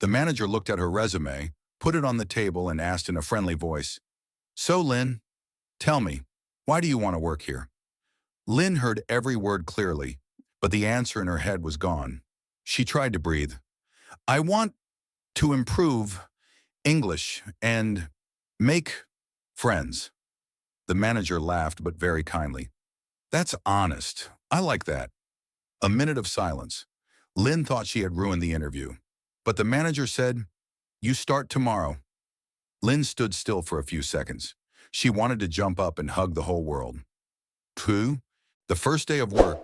The manager looked at her resume, put it on the table, and asked in a friendly voice, So, Lynn, tell me, why do you want to work here? Lynn heard every word clearly, but the answer in her head was gone. She tried to breathe. I want to improve English and make friends. The manager laughed, but very kindly. That's honest. I like that. A minute of silence. Lynn thought she had ruined the interview, but the manager said, You start tomorrow. Lynn stood still for a few seconds. She wanted to jump up and hug the whole world. Pooh, the first day of work,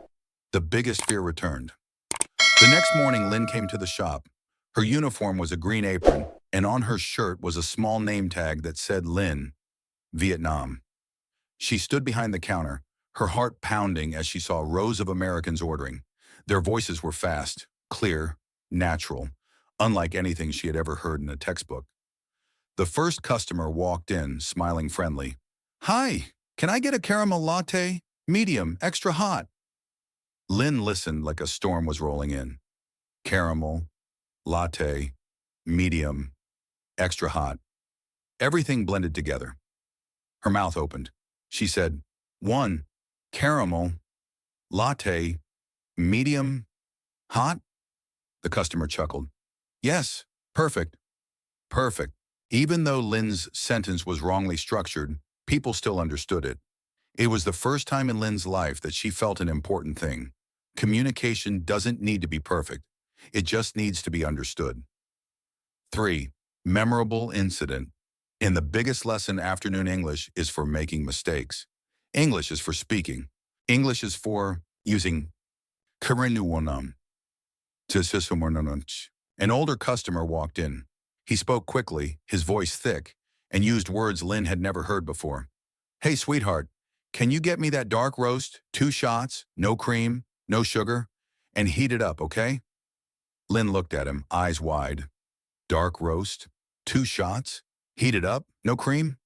the biggest fear returned. The next morning, Lynn came to the shop. Her uniform was a green apron, and on her shirt was a small name tag that said Lynn, Vietnam. She stood behind the counter, her heart pounding as she saw rows of Americans ordering. Their voices were fast, clear, natural, unlike anything she had ever heard in a textbook. The first customer walked in, smiling friendly. Hi, can I get a caramel latte? Medium, extra hot. Lynn listened like a storm was rolling in. Caramel, latte, medium, extra hot. Everything blended together. Her mouth opened. She said, 1, caramel, latte, medium, hot? The customer chuckled. Yes, perfect. Perfect. Even though Lynn's sentence was wrongly structured, people still understood it. It was the first time in Lynn's life that she felt an important thing. Communication doesn't need to be perfect. It just needs to be understood. 3. Memorable incident. In the biggest lesson, afternoon English is for making mistakes. English is for speaking. English is for using An older customer walked in. He spoke quickly, his voice thick, and used words Lynn had never heard before. Hey, sweetheart, can you get me that dark roast, 2 shots, no cream, no sugar, and heat it up, okay? Lynn looked at him, eyes wide. Dark roast, 2 shots, heat it up, no cream?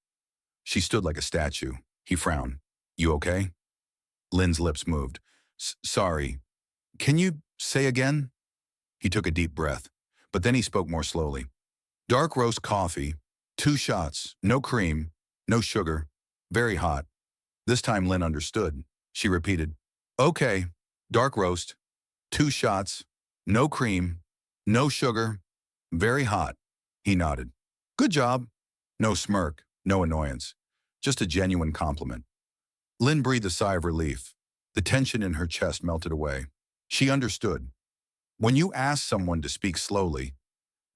She stood like a statue. He frowned. You okay? Lynn's lips moved. Sorry. Can you say again? He took a deep breath, but then he spoke more slowly. Dark roast coffee, 2 shots, no cream, no sugar, very hot. This time Lynn understood. She repeated, Okay, dark roast, 2 shots, no cream, no sugar, very hot. He nodded. Good job. No smirk, no annoyance, just a genuine compliment. Lynn breathed a sigh of relief. The tension in her chest melted away. She understood. When you ask someone to speak slowly,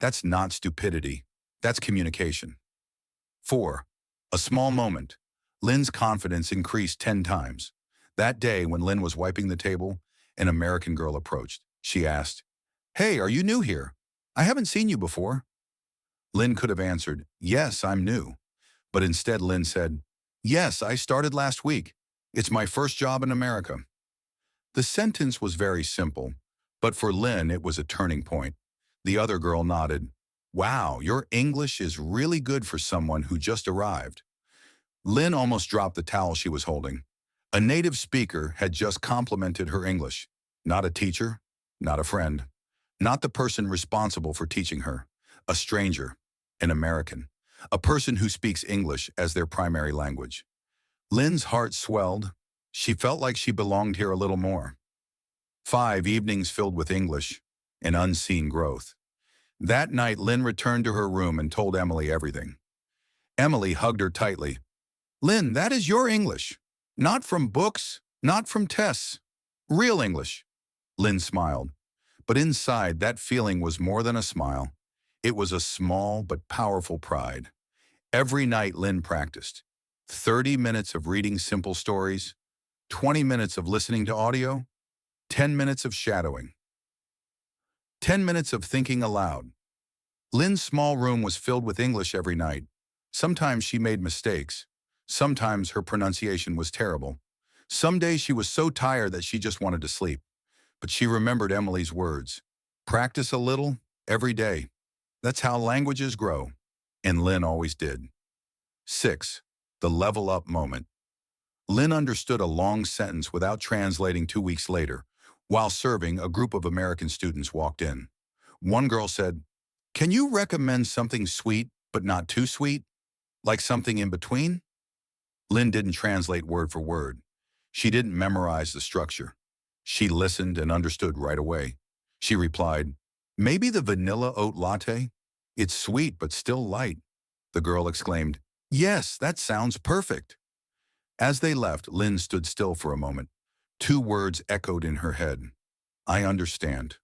that's not stupidity. That's communication. 4. A small moment. Lynn's confidence increased 10 times. That day, when Lynn was wiping the table, an American girl approached. She asked, "Hey, are you new here? I haven't seen you before." Lynn could have answered, "Yes, I'm new." But instead, Lynn said, "Yes, I started last week. It's my first job in America." The sentence was very simple, but for Lynn, it was a turning point. The other girl nodded. "Wow, your English is really good for someone who just arrived." Lynn almost dropped the towel she was holding. A native speaker had just complimented her English. Not a teacher, not a friend, not the person responsible for teaching her. A stranger, an American, a person who speaks English as their primary language. Lynn's heart swelled. She felt like she belonged here a little more. 5 evenings filled with English, an unseen growth. That night, Lynn returned to her room and told Emily everything. Emily hugged her tightly. "Lynn, that is your English. Not from books, not from tests. Real English." Lynn smiled. But inside, that feeling was more than a smile. It was a small but powerful pride. Every night, Lynn practiced. 30 minutes of reading simple stories, 20 minutes of listening to audio, 10 minutes of shadowing, 10 minutes of thinking aloud. Lynn's small room was filled with English every night. Sometimes she made mistakes. Sometimes her pronunciation was terrible. Some days she was so tired that she just wanted to sleep. But she remembered Emily's words. Practice a little, every day. That's how languages grow. And Lynn always did. 6. The level up moment. Lynn understood a long sentence without translating 2 weeks later. While serving, a group of American students walked in. One girl said, "Can you recommend something sweet but not too sweet? Like something in between?" Lynn didn't translate word for word. She didn't memorize the structure. She listened and understood right away. She replied, "Maybe the vanilla oat latte? It's sweet but still light." The girl exclaimed, "Yes, that sounds perfect." As they left, Lynn stood still for a moment. 2 words echoed in her head. "I understand."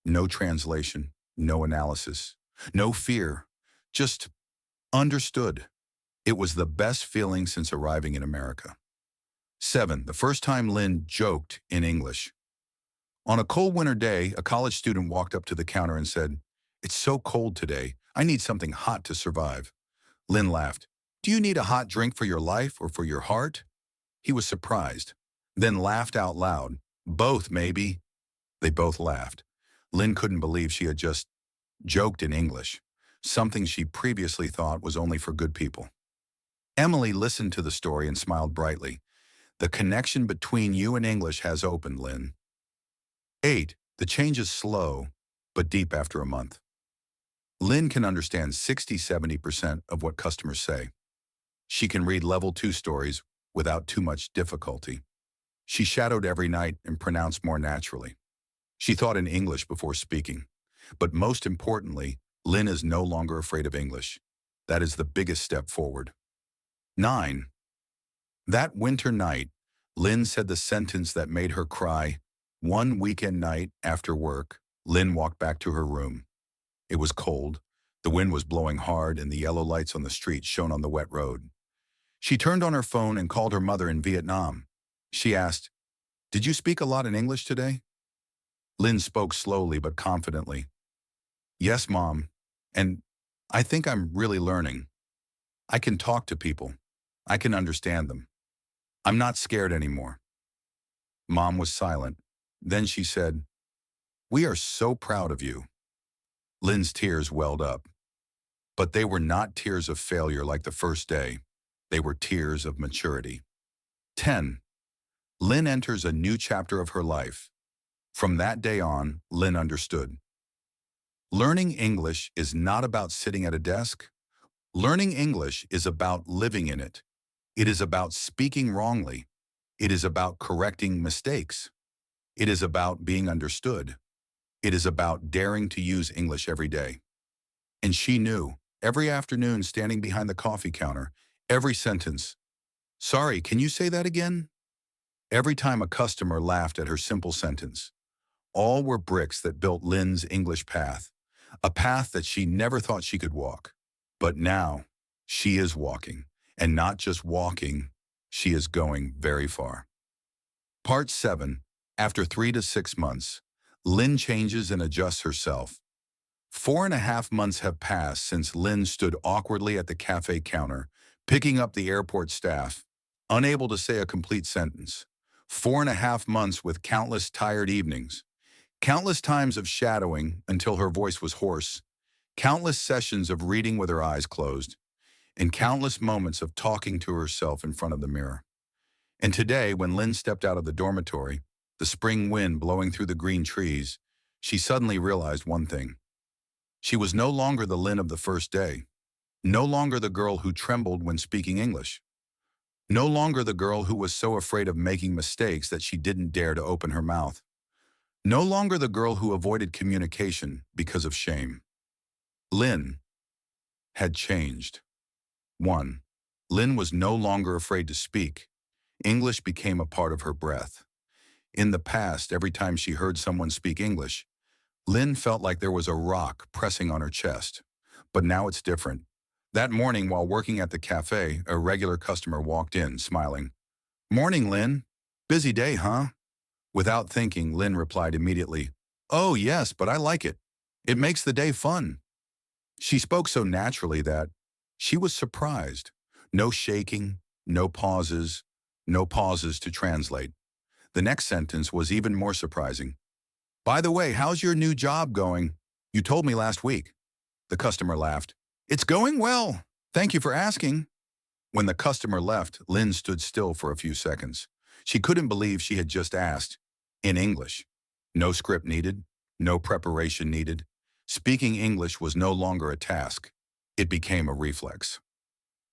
No translation, no analysis, no fear, just understood. It was the best feeling since arriving in America. 7. The first time Lynn joked in English. On a cold winter day, a college student walked up to the counter and said, "It's so cold today. I need something hot to survive." Lynn laughed. "Do you need a hot drink for your life or for your heart?" He was surprised, then laughed out loud. "Both, maybe." They both laughed. Lynn couldn't believe she had just joked in English, something she previously thought was only for good people. Emily listened to the story and smiled brightly. "The connection between you and English has opened, Lynn." 8. The change is slow, but deep after a month. Lynn can understand 60–70% of what customers say. She can read level 2 stories without too much difficulty. She shadowed every night and pronounced more naturally. She thought in English before speaking. But most importantly, Lynn is no longer afraid of English. That is the biggest step forward. 9. That winter night, Lynn said the sentence that made her cry. One weekend night after work, Lynn walked back to her room. It was cold. The wind was blowing hard and the yellow lights on the street shone on the wet road. She turned on her phone and called her mother in Vietnam. She asked, "Did you speak a lot in English today?" Lynn spoke slowly but confidently. "Yes, Mom. And I think I'm really learning. I can talk to people. I can understand them. I'm not scared anymore." Mom was silent. Then she said, "We are so proud of you." Lynn's tears welled up. But they were not tears of failure like the first day. They were tears of maturity. 10. Lynn enters a new chapter of her life. From that day on, Lynn understood. Learning English is not about sitting at a desk. Learning English is about living in it. It is about speaking wrongly. It is about correcting mistakes. It is about being understood. It is about daring to use English every day. And she knew, every afternoon standing behind the coffee counter, every sentence. "Sorry, can you say that again?" Every time a customer laughed at her simple sentence. All were bricks that built Lynn's English path, a path that she never thought she could walk. But now, she is walking, and not just walking, she is going very far. Part 7. After 3 to 6 months, Lynn changes and adjusts herself. 4.5 months have passed since Lynn stood awkwardly at the cafe counter, picking up the airport staff, unable to say a complete sentence. 4.5 months with countless tired evenings, countless times of shadowing until her voice was hoarse, countless sessions of reading with her eyes closed, and countless moments of talking to herself in front of the mirror. And today, when Lynn stepped out of the dormitory, the spring wind blowing through the green trees, she suddenly realized one thing. She was no longer the Lynn of the first day, no longer the girl who trembled when speaking English, no longer the girl who was so afraid of making mistakes that she didn't dare to open her mouth, no longer the girl who avoided communication because of shame. Lynn had changed. 1. Lynn was no longer afraid to speak. English became a part of her breath. In the past, every time she heard someone speak English, Lynn felt like there was a rock pressing on her chest. But now it's different. That morning, while working at the cafe, a regular customer walked in, smiling. "Morning, Lynn. Busy day, huh?" Without thinking, Lynn replied immediately, "Oh, yes, but I like it. It makes the day fun." She spoke so naturally that she was surprised. No shaking, no pauses to translate. The next sentence was even more surprising. "By the way, how's your new job going? You told me last week." The customer laughed. "It's going well. Thank you for asking." When the customer left, Lynn stood still for a few seconds. She couldn't believe she had just asked, in English. No script needed, no preparation needed. Speaking English was no longer a task. It became a reflex.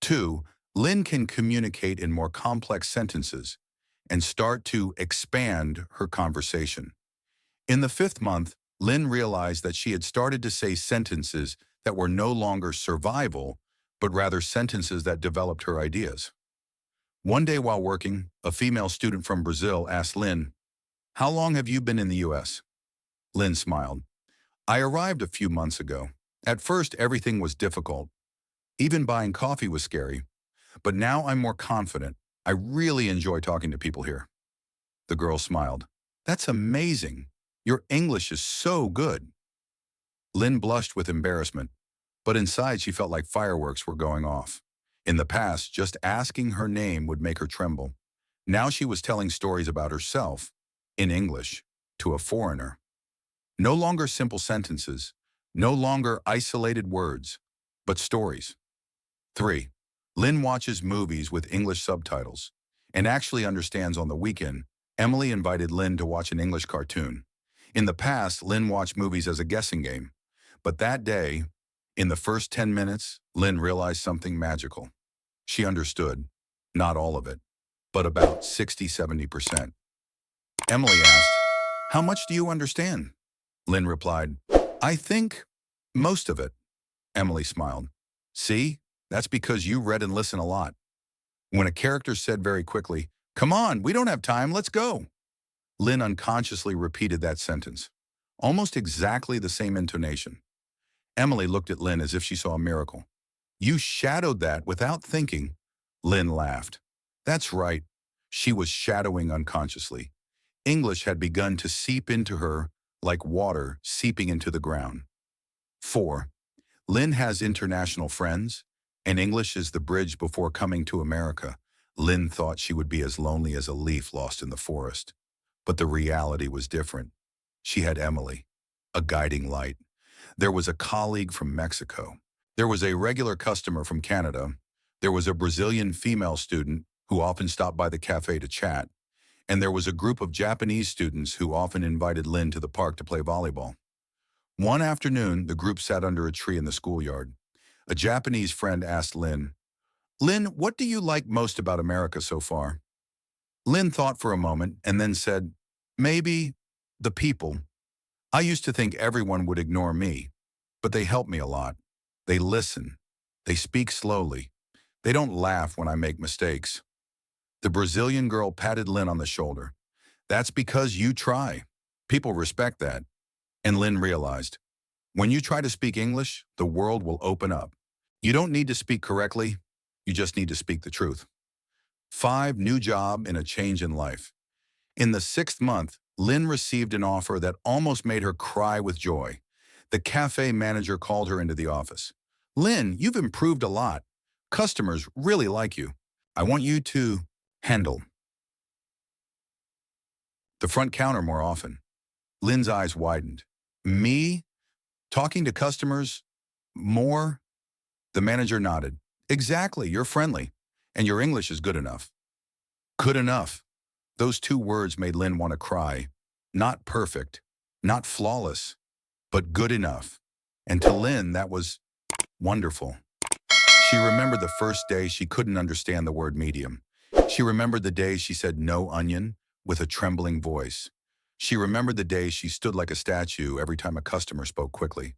2. Lynn can communicate in more complex sentences and start to expand her conversation. In the 5th month, Lynn realized that she had started to say sentences that were no longer survival, but rather sentences that developed her ideas. One day while working, a female student from Brazil asked Lynn, "How long have you been in the US?" Lynn smiled. "I arrived a few months ago. At first, everything was difficult. Even buying coffee was scary. But now I'm more confident. I really enjoy talking to people here." The girl smiled. "That's amazing. Your English is so good." Lynn blushed with embarrassment, but inside she felt like fireworks were going off. In the past, just asking her name would make her tremble. Now she was telling stories about herself, in English, to a foreigner. No longer simple sentences, no longer isolated words, but stories. 3. Lynn watches movies with English subtitles and actually understands on the weekend. Emily invited Lynn to watch an English cartoon. In the past, Lynn watched movies as a guessing game. But that day, in the first 10 minutes, Lynn realized something magical. She understood, not all of it, but about 60–70%. Emily asked, "How much do you understand?" Lynn replied, "I think most of it." Emily smiled. "See, that's because you read and listen a lot." When a character said very quickly, "Come on, we don't have time, let's go," Lynn unconsciously repeated that sentence, almost exactly the same intonation. Emily looked at Lynn as if she saw a miracle. "You shadowed that without thinking." Lynn laughed. That's right. She was shadowing unconsciously. English had begun to seep into her like water seeping into the ground. 4. Lynn has international friends, and English is the bridge before coming to America. Lynn thought she would be as lonely as a leaf lost in the forest. But the reality was different. She had Emily, a guiding light. There was a colleague from Mexico. There was a regular customer from Canada. There was a Brazilian female student who often stopped by the cafe to chat. And there was a group of Japanese students who often invited Lynn to the park to play volleyball. One afternoon, the group sat under a tree in the schoolyard. A Japanese friend asked Lynn, "Lynn, what do you like most about America so far?" Lynn thought for a moment and then said, "Maybe the people. I used to think everyone would ignore me, but they help me a lot. They listen. They speak slowly. They don't laugh when I make mistakes." The Brazilian girl patted Lynn on the shoulder. "That's because you try." People respect that. And Lynn realized, when you try to speak English, the world will open up. You don't need to speak correctly, you just need to speak the truth. 5. New job and a change in life. In the 6th month, Lynn received an offer that almost made her cry with joy. The cafe manager called her into the office. Lynn, you've improved a lot. Customers really like you. I want you to handle the front counter more often. Lynn's eyes widened. Me? Talking to customers more? The manager nodded. Exactly, you're friendly, and your English is good enough. Good enough. Those 2 words made Lynn want to cry. Not perfect, not flawless, but good enough. And to Lynn, that was wonderful. She remembered the first day she couldn't understand the word medium. She remembered the day she said no onion with a trembling voice. She remembered the day she stood like a statue every time a customer spoke quickly.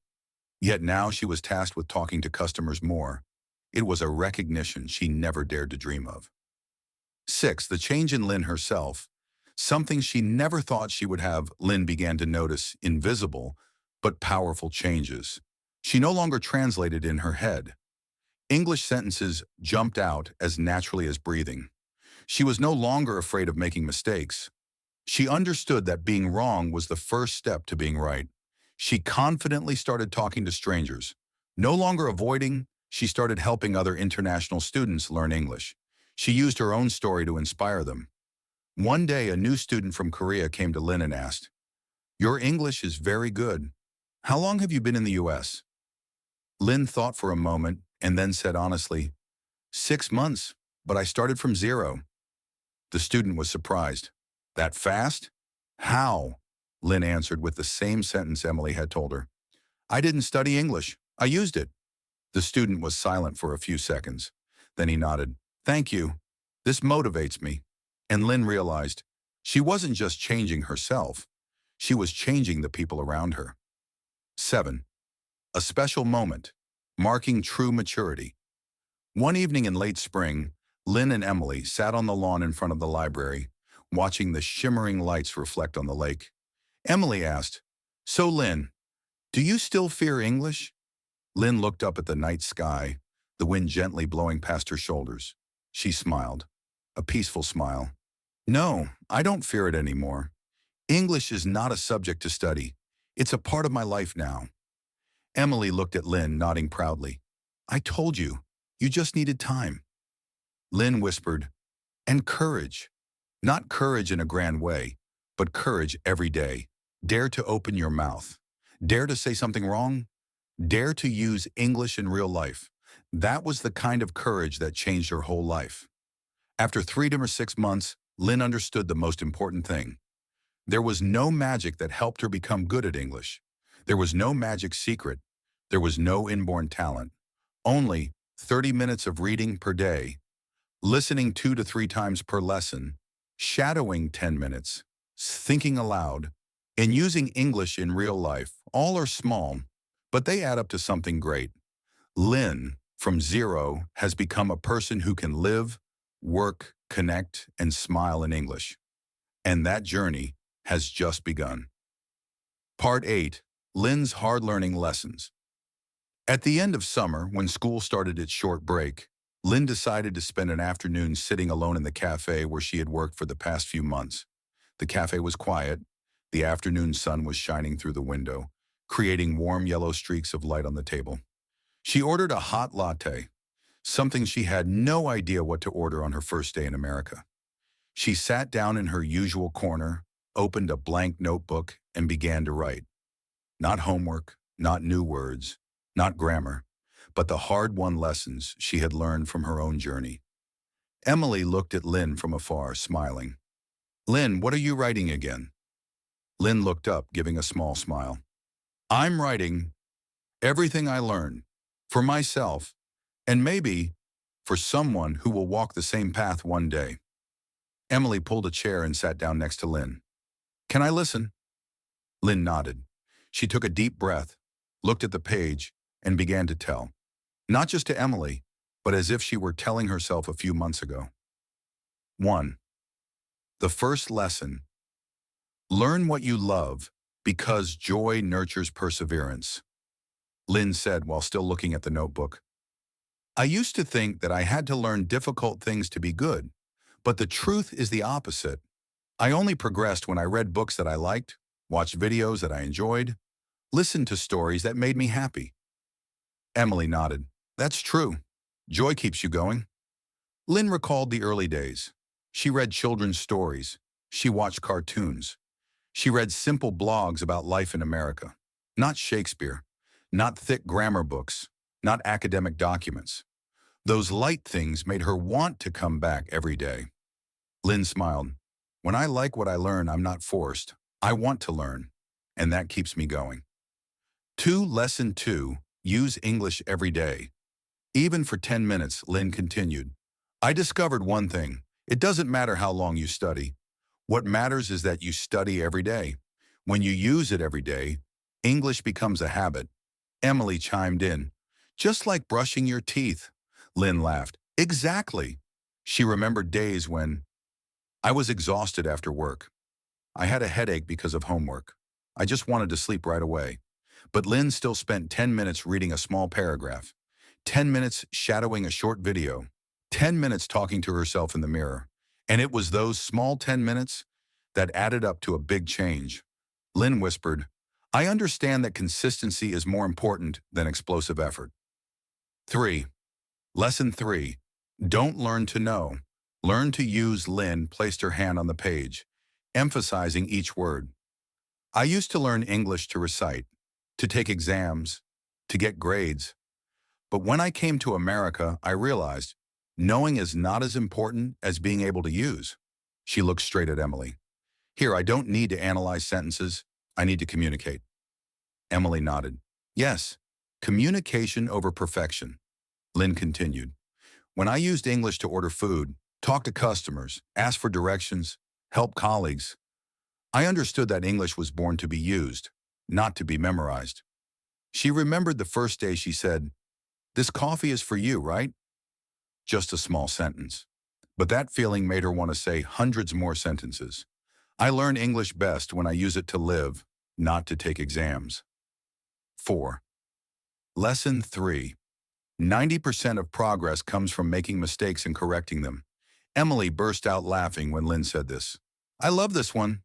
Yet now she was tasked with talking to customers more. It was a recognition she never dared to dream of. 6. The change in Lynn herself. Something she never thought she would have. Lynn began to notice invisible but powerful changes. She no longer translated in her head. English sentences jumped out as naturally as breathing. She was no longer afraid of making mistakes. She understood that being wrong was the first step to being right. She confidently started talking to strangers. No longer avoiding, she started helping other international students learn English. She used her own story to inspire them. One day, a new student from Korea came to Lynn and asked, "Your English is very good. How long have you been in the US?" Lynn thought for a moment and then said honestly, 6 months, but I started from zero. The student was surprised. That fast? How? Lynn answered with the same sentence Emily had told her. I didn't study English. I used it. The student was silent for a few seconds. Then he nodded. Thank you. This motivates me. And Lynn realized she wasn't just changing herself. She was changing the people around her. 7. A special moment, marking true maturity. One evening in late spring, Lynn and Emily sat on the lawn in front of the library, watching the shimmering lights reflect on the lake. Emily asked, "So Lynn, do you still fear English?" Lynn looked up at the night sky, the wind gently blowing past her shoulders. She smiled, a peaceful smile. No, I don't fear it anymore. English is not a subject to study. It's a part of my life now. Emily looked at Lynn, nodding proudly. I told you, you just needed time. Lynn whispered, and courage. Not courage in a grand way, but courage every day. Dare to open your mouth. Dare to say something wrong. Dare to use English in real life. That was the kind of courage that changed her whole life. After 3 or 6 months, Lynn understood the most important thing. There was no magic that helped her become good at English. There was no magic secret. There was no inborn talent. Only 30 minutes of reading per day, listening 2 to 3 times per lesson, shadowing 10 minutes, thinking aloud, and using English in real life. All are small, but they add up to something great. Lynn, from zero, has become a person who can live, work, connect, and smile in English. And that journey has just begun. Part 8. Lynn's Hard Learning Lessons. At the end of summer, when school started its short break, Lynn decided to spend an afternoon sitting alone in the cafe where she had worked for the past few months. The cafe was quiet. The afternoon sun was shining through the window, creating warm yellow streaks of light on the table. She ordered a hot latte, something she had no idea what to order on her first day in America. She sat down in her usual corner, opened a blank notebook, and began to write. Not homework, not new words, not grammar, but the hard-won lessons she had learned from her own journey. Emily looked at Lynn from afar, smiling. Lynn, what are you writing again? Lynn looked up, giving a small smile. I'm writing everything I learned, for myself, and maybe for someone who will walk the same path one day. Emily pulled a chair and sat down next to Lynn. Can I listen? Lynn nodded. She took a deep breath, looked at the page, and began to tell. Not just to Emily, but as if she were telling herself a few months ago. 1. The first lesson. Learn what you love because joy nurtures perseverance, Lynn said while still looking at the notebook. I used to think that I had to learn difficult things to be good, but the truth is the opposite. I only progressed when I read books that I liked, watched videos that I enjoyed, listened to stories that made me happy. Emily nodded. That's true. Joy keeps you going. Lynn recalled the early days. She read children's stories. She watched cartoons. She read simple blogs about life in America. Not Shakespeare, not thick grammar books, not academic documents. Those light things made her want to come back every day. Lynn smiled. When I like what I learn, I'm not forced. I want to learn, and that keeps me going. Lesson 2, use English every day. Even for 10 minutes, Lynn continued. I discovered one thing. It doesn't matter how long you study. What matters is that you study every day. When you use it every day, English becomes a habit. Emily chimed in. Just like brushing your teeth. Lynn laughed. Exactly. She remembered days when I was exhausted after work. I had a headache because of homework. I just wanted to sleep right away. But Lynn still spent 10 minutes reading a small paragraph, 10 minutes shadowing a short video, 10 minutes talking to herself in the mirror. And it was those small 10 minutes that added up to a big change. Lynn whispered, I understand that consistency is more important than explosive effort. 3. Lesson 3. Don't learn to know. Learn to use. Lynn placed her hand on the page, emphasizing each word. I used to learn English to recite, to take exams, to get grades. But when I came to America, I realized knowing is not as important as being able to use. She looked straight at Emily. Here, I don't need to analyze sentences. I need to communicate. Emily nodded. Yes, communication over perfection. Lynn continued. When I used English to order food, talk to customers, ask for directions, help colleagues, I understood that English was born to be used, not to be memorized. She remembered the first day she said, This coffee is for you, right? Just a small sentence. But that feeling made her want to say hundreds more sentences. I learn English best when I use it to live, not to take exams. 4. Lesson 3. 90% of progress comes from making mistakes and correcting them. Emily burst out laughing when Lynn said this. I love this one.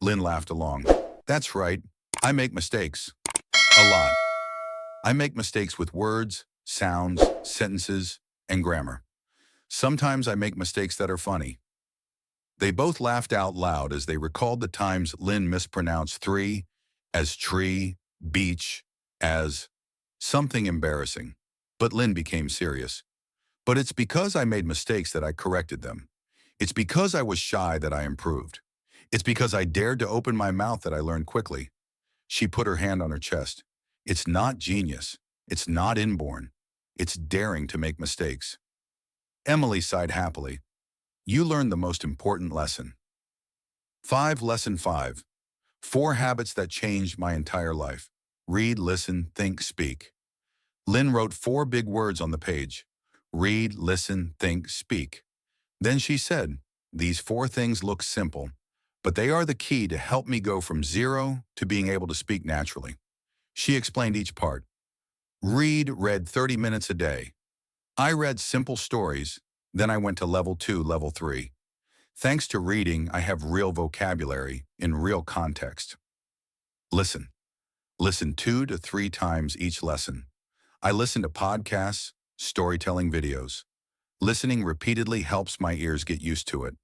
Lynn laughed along. That's right. I make mistakes. A lot. I make mistakes with words, sounds, sentences, and grammar. Sometimes I make mistakes that are funny. They both laughed out loud as they recalled the times Lynn mispronounced three as tree, beach, as something embarrassing. But Lynn became serious. But it's because I made mistakes that I corrected them. It's because I was shy that I improved. It's because I dared to open my mouth that I learned quickly. She put her hand on her chest. It's not genius. It's not inborn. It's daring to make mistakes. Emily sighed happily. You learned the most important lesson. Lesson 5. 4 habits that changed my entire life. Read, listen, think, speak. Lynn wrote 4 big words on the page. Read, listen, think, speak. Then she said, these 4 things look simple, but they are the key to help me go from 0 to being able to speak naturally. She explained each part. Read 30 minutes a day. I read simple stories, then I went to level 2, level 3. Thanks to reading, I have real vocabulary in real context. Listen. Listen 2 to 3 times each lesson. I listen to podcasts, storytelling videos. Listening repeatedly helps my ears get used to it.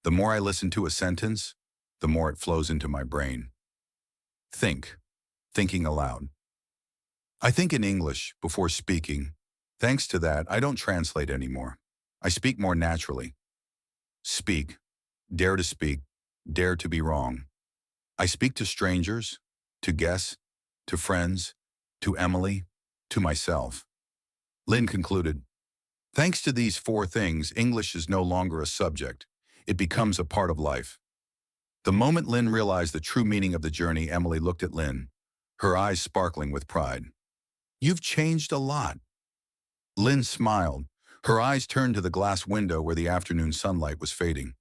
The more I listen to a sentence, the more it flows into my brain. Think. Thinking aloud. I think in English before speaking. Thanks to that, I don't translate anymore. I speak more naturally. Speak. Dare to speak. Dare to be wrong. I speak to strangers, to guests, to friends, to Emily, to myself. Lynn concluded, thanks to these 4 things, English is no longer a subject. It becomes a part of life. The moment Lynn realized the true meaning of the journey, Emily looked at Lynn, her eyes sparkling with pride. You've changed a lot. Lynn smiled. Her eyes turned to the glass window where the afternoon sunlight was fading.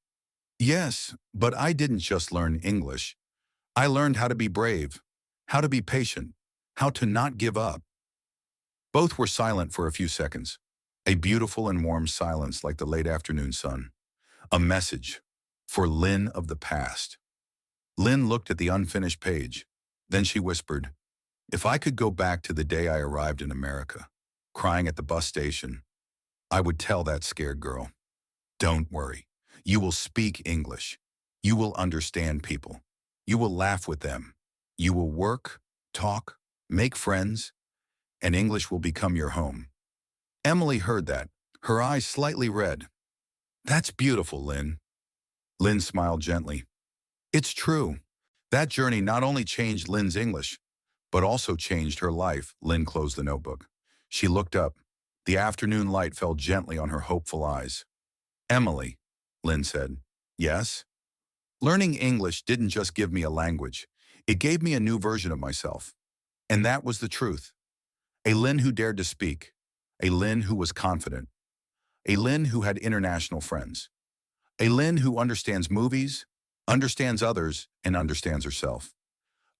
Yes, but I didn't just learn English. I learned how to be brave, how to be patient, how to not give up. Both were silent for a few seconds, a beautiful and warm silence like the late afternoon sun. A message for Lynn of the past. Lynn looked at the unfinished page. Then she whispered, "If I could go back to the day I arrived in America, crying at the bus station, I would tell that scared girl, don't worry. You will speak English. You will understand people. You will laugh with them. You will work, talk, make friends, and English will become your home." Emily heard that, her eyes slightly red. "That's beautiful, Lynn." Lynn smiled gently. "It's true. That journey not only changed Lynn's English, but also changed her life." Lynn closed the notebook. She looked up. The afternoon light fell gently on her hopeful eyes. "Emily," Lynn said. "Yes?" "Learning English didn't just give me a language. It gave me a new version of myself. And that was the truth. A Lynn who dared to speak. A Lynn who was confident. A Lynn who had international friends. A Lynn who understands movies, understands others, and understands herself.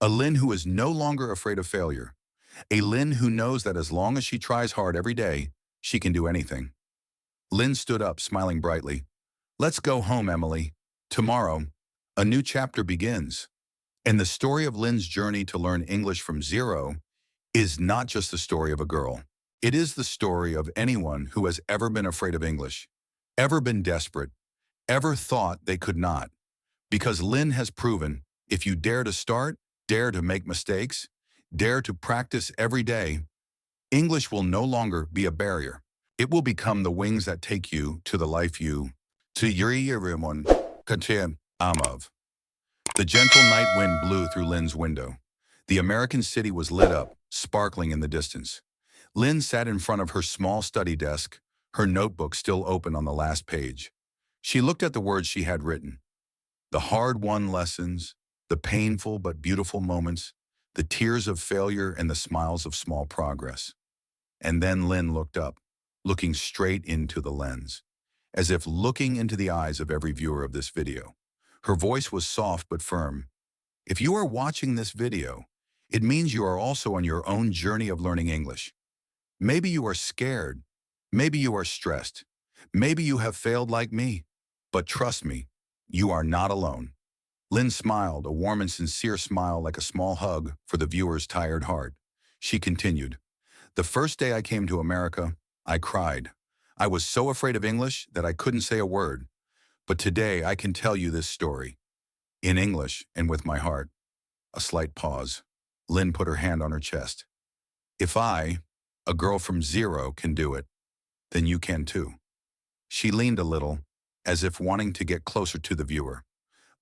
A Lynn who is no longer afraid of failure. A Lynn who knows that as long as she tries hard every day, she can do anything." Lynn stood up, smiling brightly. "Let's go home, Emily. Tomorrow, a new chapter begins." And the story of Lynn's journey to learn English from zero is not just the story of a girl. It is the story of anyone who has ever been afraid of English, ever been desperate, ever thought they could not. Because Lynn has proven, if you dare to start, dare to make mistakes, dare to practice every day, English will no longer be a barrier. It will become the wings that take you to the life you, to Yuri Yerimon, Katim Amov. The gentle night wind blew through Lynn's window. The American city was lit up, sparkling in the distance. Lynn sat in front of her small study desk, her notebook still open on the last page. She looked at the words she had written. The hard-won lessons, the painful but beautiful moments, the tears of failure and the smiles of small progress. And then Lynn looked up, looking straight into the lens, as if looking into the eyes of every viewer of this video. Her voice was soft but firm. If you are watching this video, it means you are also on your own journey of learning English. Maybe you are scared. Maybe you are stressed. Maybe you have failed like me. But trust me, you are not alone. Lynn smiled, a warm and sincere smile like a small hug for the viewer's tired heart. She continued, "The first day I came to America, I cried. I was so afraid of English that I couldn't say a word. But today I can tell you this story. In English and with my heart." A slight pause. Lynn put her hand on her chest. "If I, a girl from zero, can do it, then you can too." She leaned a little, as if wanting to get closer to the viewer.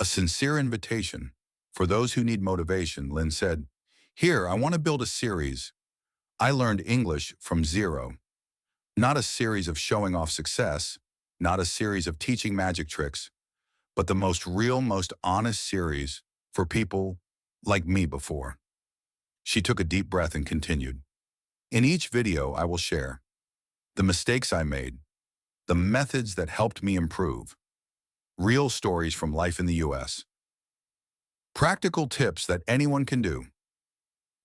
A sincere invitation. For those who need motivation, Lynn said, "Here, I want to build a series. I learned English from zero. Not a series of showing off success, not a series of teaching magic tricks, but the most real, most honest series for people like me before." She took a deep breath and continued. "In each video, I will share the mistakes I made, the methods that helped me improve, real stories from life in the US, practical tips that anyone can do."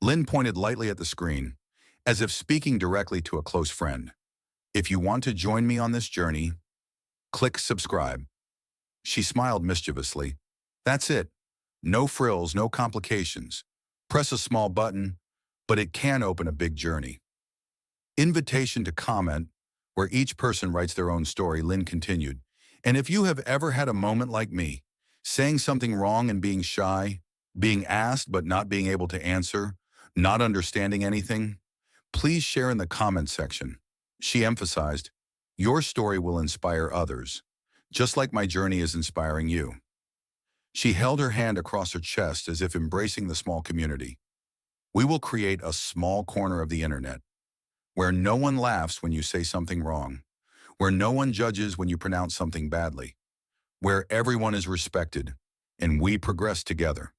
Lynn pointed lightly at the screen, as if speaking directly to a close friend. "If you want to join me on this journey, click subscribe." She smiled mischievously. "That's it. No frills, no complications. Press a small button, but it can open a big journey." Invitation to comment, where each person writes their own story, Lynn continued. "And if you have ever had a moment like me, saying something wrong and being shy, being asked but not being able to answer, not understanding anything, please share in the comment section." She emphasized, "Your story will inspire others, just like my journey is inspiring you." She held her hand across her chest as if embracing the small community. We will create a small corner of the internet, where no one laughs when you say something wrong, where no one judges when you pronounce something badly, where everyone is respected, and we progress together.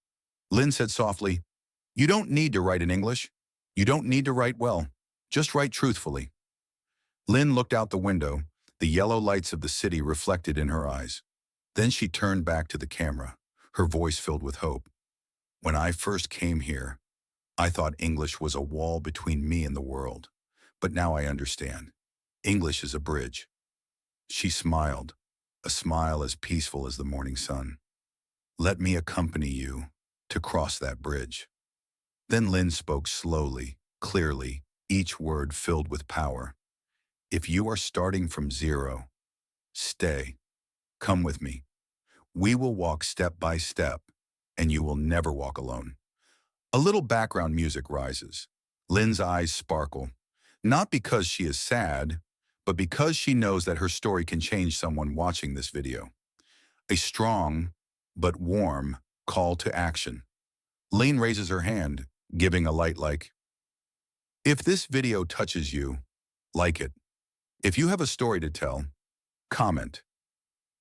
Lynn said softly, "You don't need to write in English. You don't need to write well. Just write truthfully." Lynn looked out the window, the yellow lights of the city reflected in her eyes. Then she turned back to the camera, her voice filled with hope. When I first came here, I thought English was a wall between me and the world. But now I understand. English is a bridge. She smiled, a smile as peaceful as the morning sun. Let me accompany you to cross that bridge. Then Lynn spoke slowly, clearly, each word filled with power. If you are starting from zero, stay. Come with me. We will walk step by step, and you will never walk alone. A little background music rises. Lynn's eyes sparkle, not because she is sad, but because she knows that her story can change someone watching this video. A strong, but warm, call to action. Lynn raises her hand, giving a light like. If this video touches you, like it. If you have a story to tell, comment.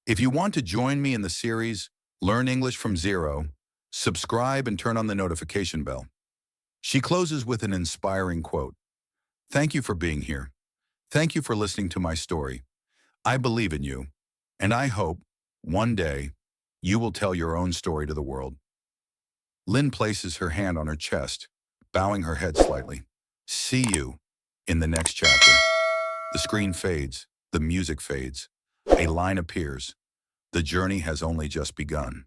If you want to join me in the series, Learn English from Zero, subscribe and turn on the notification bell. She closes with an inspiring quote. Thank you for being here. Thank you for listening to my story. I believe in you, and I hope, one day, you will tell your own story to the world. Lynn places her hand on her chest, bowing her head slightly. See you in the next chapter. The screen fades, the music fades, a line appears. The journey has only just begun.